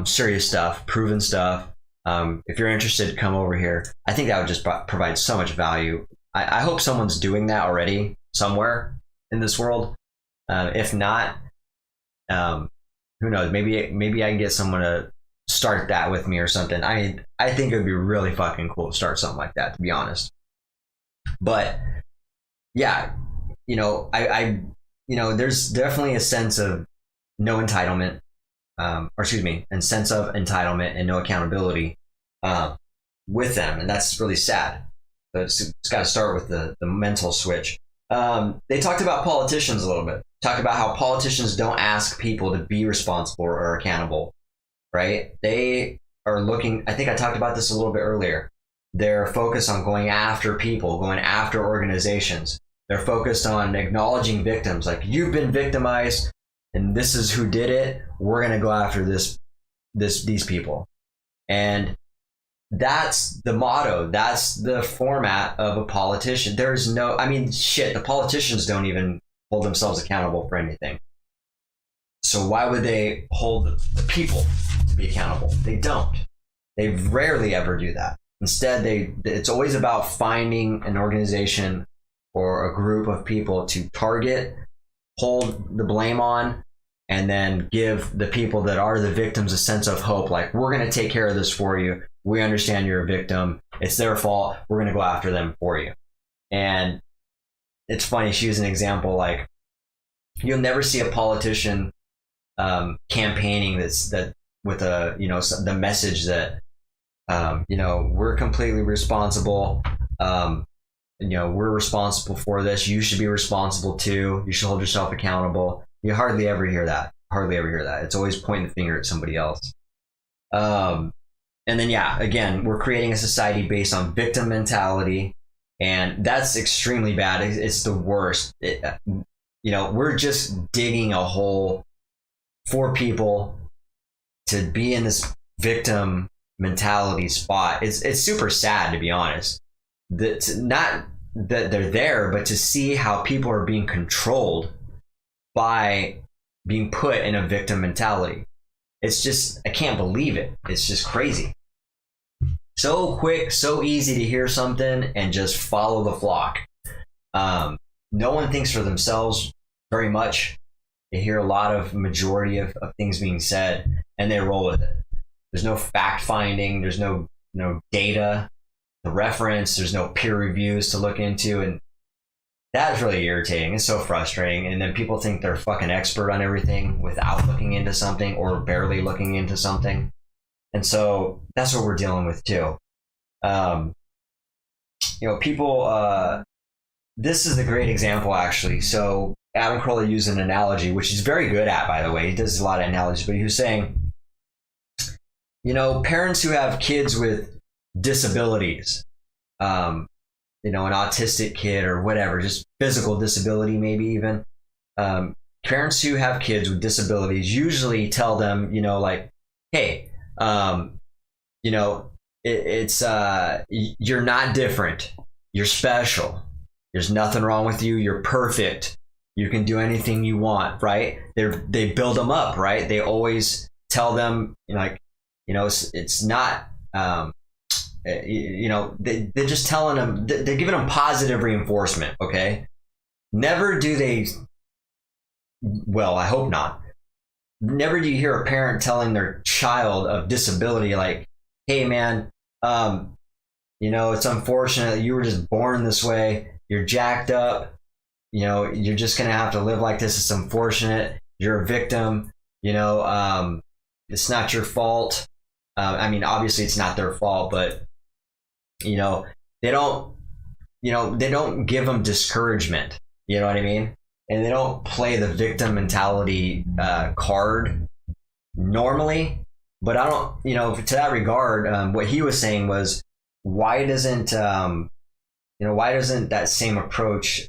Serious stuff, proven stuff. If you're interested, come over here. I think that would just provide so much value. I hope someone's doing that already somewhere in this world. If not, who knows? Maybe I can get someone to start that with me or something. I think it would be really fucking cool to start something like that, to be honest. But yeah, you know, I you know, there's definitely a sense of no entitlement, and sense of entitlement and no accountability with them, and that's really sad. But it's got to start with the mental switch. They talked about politicians a little bit. Talked about how politicians don't ask people to be responsible or accountable, right? They are looking. I think I talked about this a little bit earlier. They're focused on going after people, going after organizations. They're focused on acknowledging victims, like, you've been victimized and this is who did it. We're going to go after these people. And that's the motto. That's the format of a politician. There's no, I mean, shit, the politicians don't even hold themselves accountable for anything. So why would they hold the people to be accountable? They don't. They rarely ever do that. Instead, it's always about finding an organization or a group of people to target, hold the blame on, and then give the people that are the victims a sense of hope. Like, we're going to take care of this for you. We understand you're a victim. It's their fault. We're going to go after them for you. And it's funny. She was an example. Like, you'll never see a politician campaigning that with a, you know, the message that, you know, we're completely responsible. You know, we're responsible for this. You should be responsible too. You should hold yourself accountable. You hardly ever hear that. It's always pointing the finger at somebody else. And then, yeah, again, we're creating a society based on victim mentality, and that's extremely bad. It's the worst. You know, we're just digging a hole for people to be in this victim mentality spot. It's super sad, to be honest. Not that they're there, but to see how people are being controlled by being put in a victim mentality. It's just, I can't believe it. It's just crazy. So quick, so easy to hear something and just follow the flock. No one thinks for themselves very much. They hear a lot of majority of things being said and they roll with it. There's no fact finding. There's no data to reference. There's no peer reviews to look into. And That's really irritating. It's so frustrating. And then people think they're fucking expert on everything without looking into something or barely looking into something. And so that's what we're dealing with too. People, this is a great example actually. So Adam Carolla used an analogy, which he's very good at, by the way. He does a lot of analogies, but he was saying, parents who have kids with disabilities, an autistic kid or whatever, just physical disability, maybe even. Parents who have kids with disabilities usually tell them, hey, you're not different. You're special. There's nothing wrong with you. You're perfect. You can do anything you want, right? They build them up, right? They always tell them, it's not, they're just telling them, they're giving them positive reinforcement, okay? Never do they, well, I hope not. Never do you hear a parent telling their child of disability, like, hey man, it's unfortunate you were just born this way. You're jacked up. You're just going to have to live like this. It's unfortunate. You're a victim. It's not your fault. Obviously it's not their fault, but they don't give them discouragement. You know what I mean? And they don't play the victim mentality card normally. But I don't, to that regard, what he was saying was, why doesn't that same approach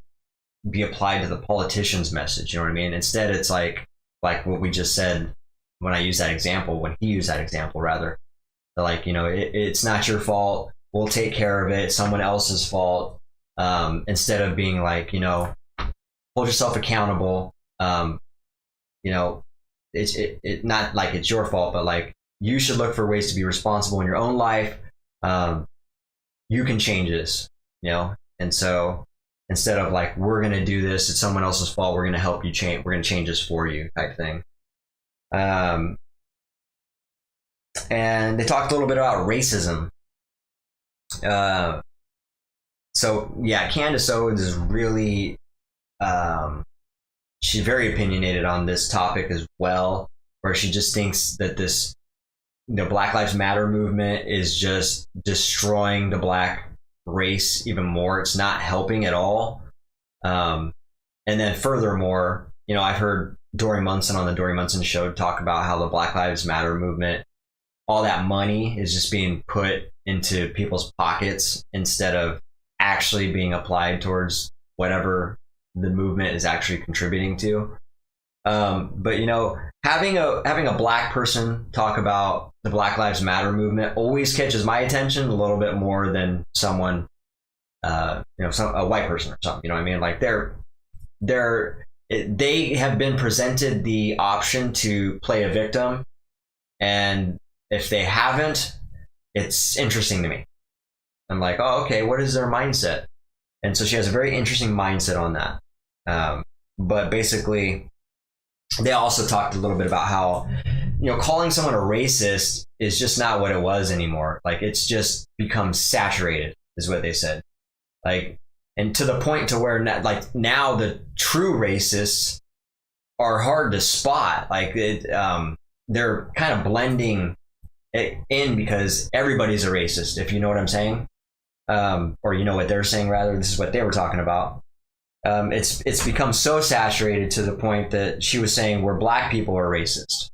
be applied to the politician's message? You know what I mean? Instead, it's like what we just said when he used that example, rather. It's not your fault. We'll take care of it. It's someone else's fault. Instead of being like, hold yourself accountable. It's not like it's your fault, but like you should look for ways to be responsible in your own life. You can change this, and so instead of like, we're going to do this, it's someone else's fault, we're going to help you change, we're going to change this for you type thing. And they talked a little bit about racism. Candace Owens is really, she's very opinionated on this topic as well, where she just thinks that this, Black Lives Matter movement is just destroying the black race even more. It's not helping at all. And then furthermore, I've heard Dory Munson on the Dory Munson show talk about how the Black Lives Matter movement, all that money is just being put into people's pockets instead of actually being applied towards whatever the movement is actually contributing to. But having a black person talk about the Black Lives Matter movement always catches my attention a little bit more than someone, a white person or something. You know what I mean? Like they have been presented the option to play a victim, and if they haven't, it's interesting to me. I'm like, oh, okay, what is their mindset? And so she has a very interesting mindset on that. But basically, they also talked a little bit about how, calling someone a racist is just not what it was anymore. Like, it's just become saturated, is what they said. Like, and to the point to where now the true racists are hard to spot. Like, they're kind of blending it in because everybody's a racist, if you know what I'm saying. Or what they're saying, rather. This is what they were talking about. It's become so saturated to the point that she was saying where black people are racist.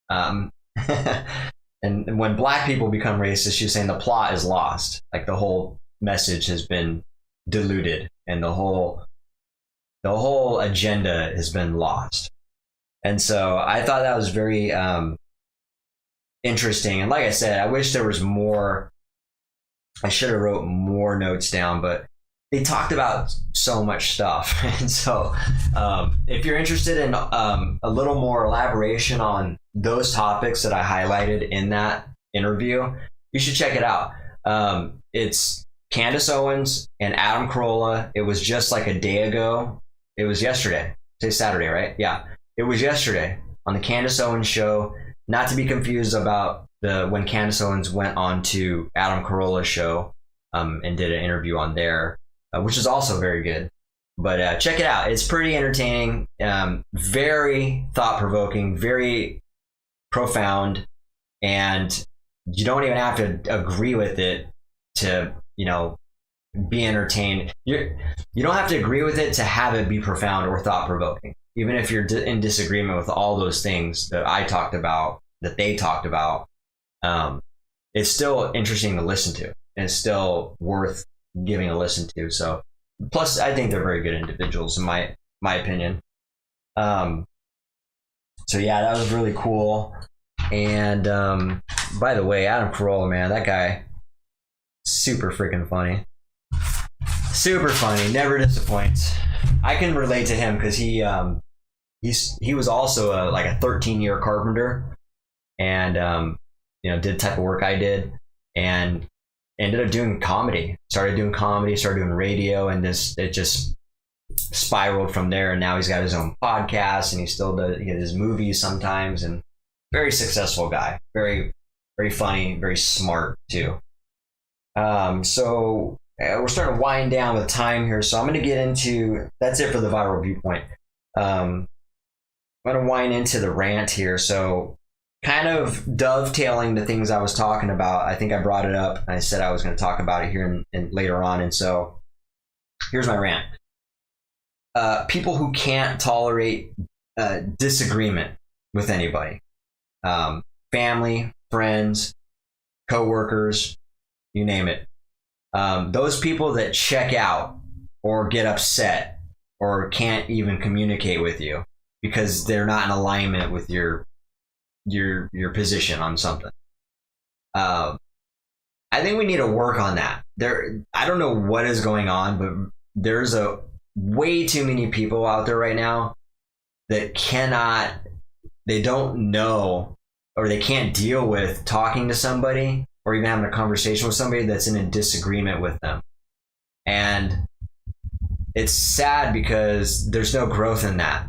And when black people become racist, she was saying the plot is lost. Like, the whole message has been diluted and the whole agenda has been lost. And so I thought that was very interesting. And like I said, I wish there was more. I should have wrote more notes down, but they talked about so much stuff. And so if you're interested in a little more elaboration on those topics that I highlighted in that interview, you should check it out. It's Candace Owens and Adam Carolla. It was just like a day ago. It was yesterday. Today's Saturday, right? Yeah. It was yesterday on the Candace Owens show. Not to be confused about when Candace Owens went on to Adam Carolla's show and did an interview on there. Which is also very good. But check it out. It's pretty entertaining, very thought-provoking, very profound, and you don't even have to agree with it to, be entertained. You don't have to agree with it to have it be profound or thought-provoking. Even if you're in disagreement with all those things that I talked about, that they talked about, it's still interesting to listen to, and it's still worth giving a listen to. So, plus, I think they're very good individuals, in my opinion. So yeah, that was really cool. And by the way, Adam Carolla, man, that guy, super freaking funny. Super funny, never disappoints. I can relate to him because he was also like a 13-year carpenter, and did the type of work I did, and ended up doing comedy. Started doing radio, and it just spiraled from there. And now he's got his own podcast, and he still does his movies sometimes, and very successful guy, very, very funny, very smart too. So we're starting to wind down with time here, so I'm going to get into, that's it for the viral viewpoint. I'm going to wind into the rant here. So kind of dovetailing the things I was talking about. I think I brought it up, and I said I was going to talk about it here and later on. And so here's my rant. People who can't tolerate disagreement with anybody, family, friends, coworkers, you name it. Those people that check out or get upset or can't even communicate with you because they're not in alignment with your position on something. I think we need to work on that. I don't know what is going on, but there's a way too many people out there right now that they don't know, or they can't deal with talking to somebody or even having a conversation with somebody that's in a disagreement with them. And it's sad because there's no growth in that.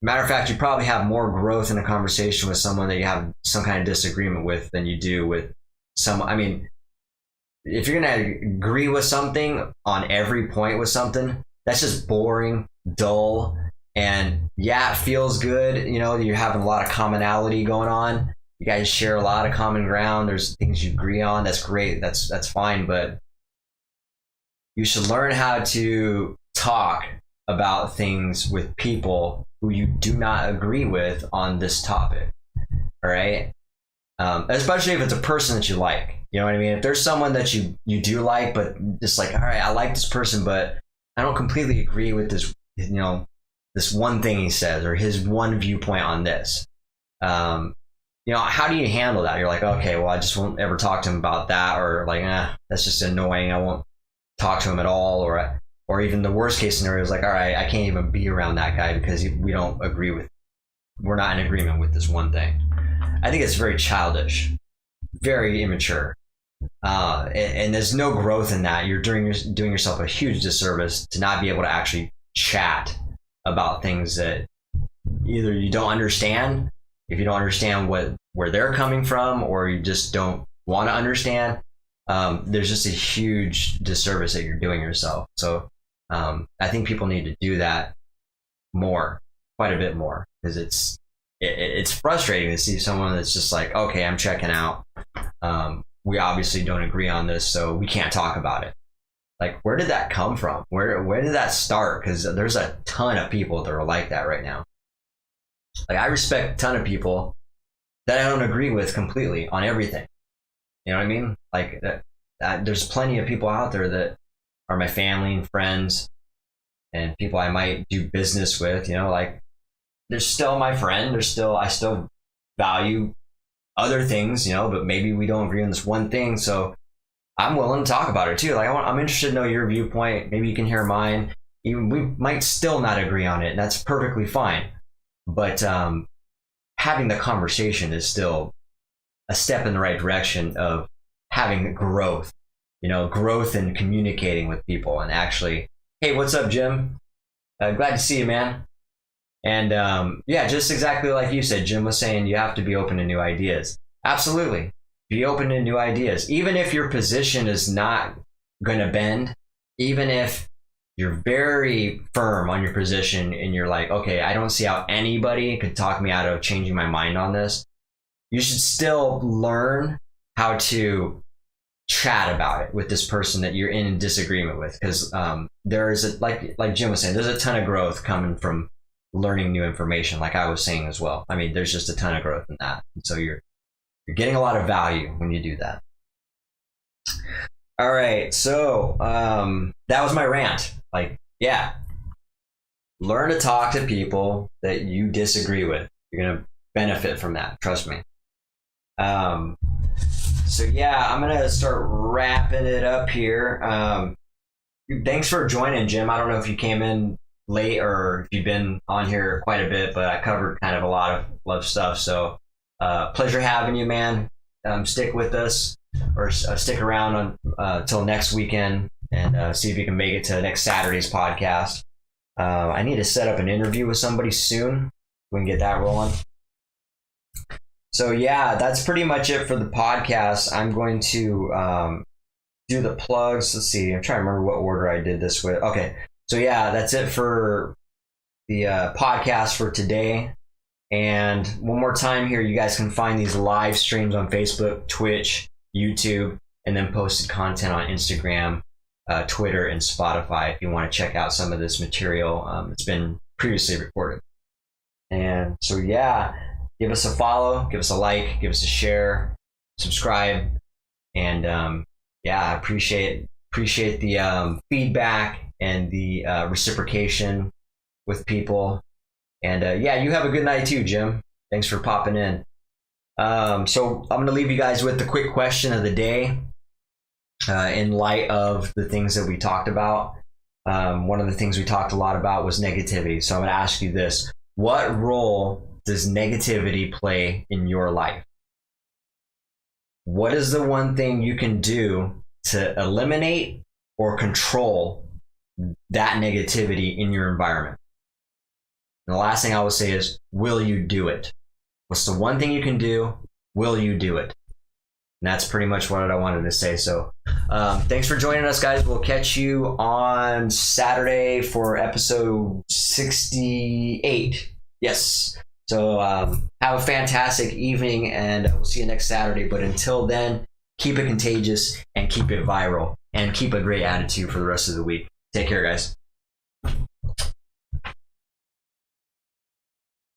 Matter of fact, you probably have more growth in a conversation with someone that you have some kind of disagreement with than you do with if you're going to agree with something on every point with something, that's just boring, dull, and yeah, it feels good. You're having a lot of commonality going on. You guys share a lot of common ground. There's things you agree on. That's great. That's fine. But you should learn how to talk about things with people who you do not agree with on this topic. All right. Especially if it's a person that you like. You know what I mean? If there's someone that you do like, but just like, all right, I like this person, but I don't completely agree with this, this one thing he says or his one viewpoint on this. How do you handle that? You're like, okay, well, I just won't ever talk to him about that, or like, that's just annoying. I won't talk to him at all, or even the worst case scenario is like, all right, I can't even be around that guy because we're not in agreement with this one thing. I think it's very childish, very immature, and there's no growth in that. You're doing yourself a huge disservice to not be able to actually chat about things that either you don't understand. If you don't understand where they're coming from, or you just don't want to understand, there's just a huge disservice that you're doing yourself. So I think people need to do that more, quite a bit more, because it's frustrating to see someone that's just like, okay, I'm checking out. We obviously don't agree on this, so we can't talk about it. Like, where did that come from? Where did that start? Because there's a ton of people that are like that right now. Like, I respect a ton of people that I don't agree with completely on everything. You know what I mean? Like, there's plenty of people out there that are my family and friends and people I might do business with. Like, they're still my friend. I still value other things, but maybe we don't agree on this one thing. So I'm willing to talk about it too. Like, I'm interested to know your viewpoint. Maybe you can hear mine. Even we might still not agree on it, and that's perfectly fine. But having the conversation is still a step in the right direction of having growth, growth in communicating with people and actually, hey, what's up, Jim? Glad to see you, man. And just exactly like you said, Jim was saying, you have to be open to new ideas. Absolutely. Be open to new ideas. Even if your position is not going to bend, even if you're very firm on your position and you're like, okay, I don't see how anybody could talk me out of changing my mind on this, you should still learn how to chat about it with this person that you're in disagreement with, because there's like Jim was saying, there's a ton of growth coming from learning new information, like I was saying as well. I mean, there's just a ton of growth in that, and so you're getting a lot of value when you do that. All right, so that was my rant. Like, yeah, learn to talk to people that you disagree with. You're gonna benefit from that, trust me. So yeah, I'm gonna start wrapping it up here. Thanks for joining, Jim. I don't know if you came in late or if you've been on here quite a bit, but I covered kind of a lot of stuff. So pleasure having you, man. Stick with us, or stick around on till next weekend, and see if you can make it to next Saturday's podcast. I need to set up an interview with somebody soon. We can get that rolling. So yeah, that's pretty much it for the podcast. I'm going to do the plugs. Let's see. I'm trying to remember what order I did this with. Okay. So yeah, that's it for the podcast for today. And one more time here, you guys can find these live streams on Facebook, Twitch, YouTube, and then posted content on Instagram, Twitter, and Spotify if you want to check out some of this material. It's been previously recorded. And so yeah, give us a follow, give us a like, give us a share, subscribe, and yeah, I appreciate the feedback and the reciprocation with people. And yeah, you have a good night too, Jim. Thanks for popping in. So I'm going to leave you guys with the quick question of the day. In light of the things that we talked about, one of the things we talked a lot about was negativity. So I'm going to ask you this: what role does negativity play in your life? What is the one thing you can do to eliminate or control that negativity in your environment? And the last thing I would say is, will you do it? What's the one thing you can do? Will you do it? And that's pretty much what I wanted to say. So thanks for joining us, guys. We'll catch you on Saturday for episode 68. Yes. So have a fantastic evening, and we'll see you next Saturday. But until then, keep it contagious and keep it viral, and keep a great attitude for the rest of the week. Take care, guys.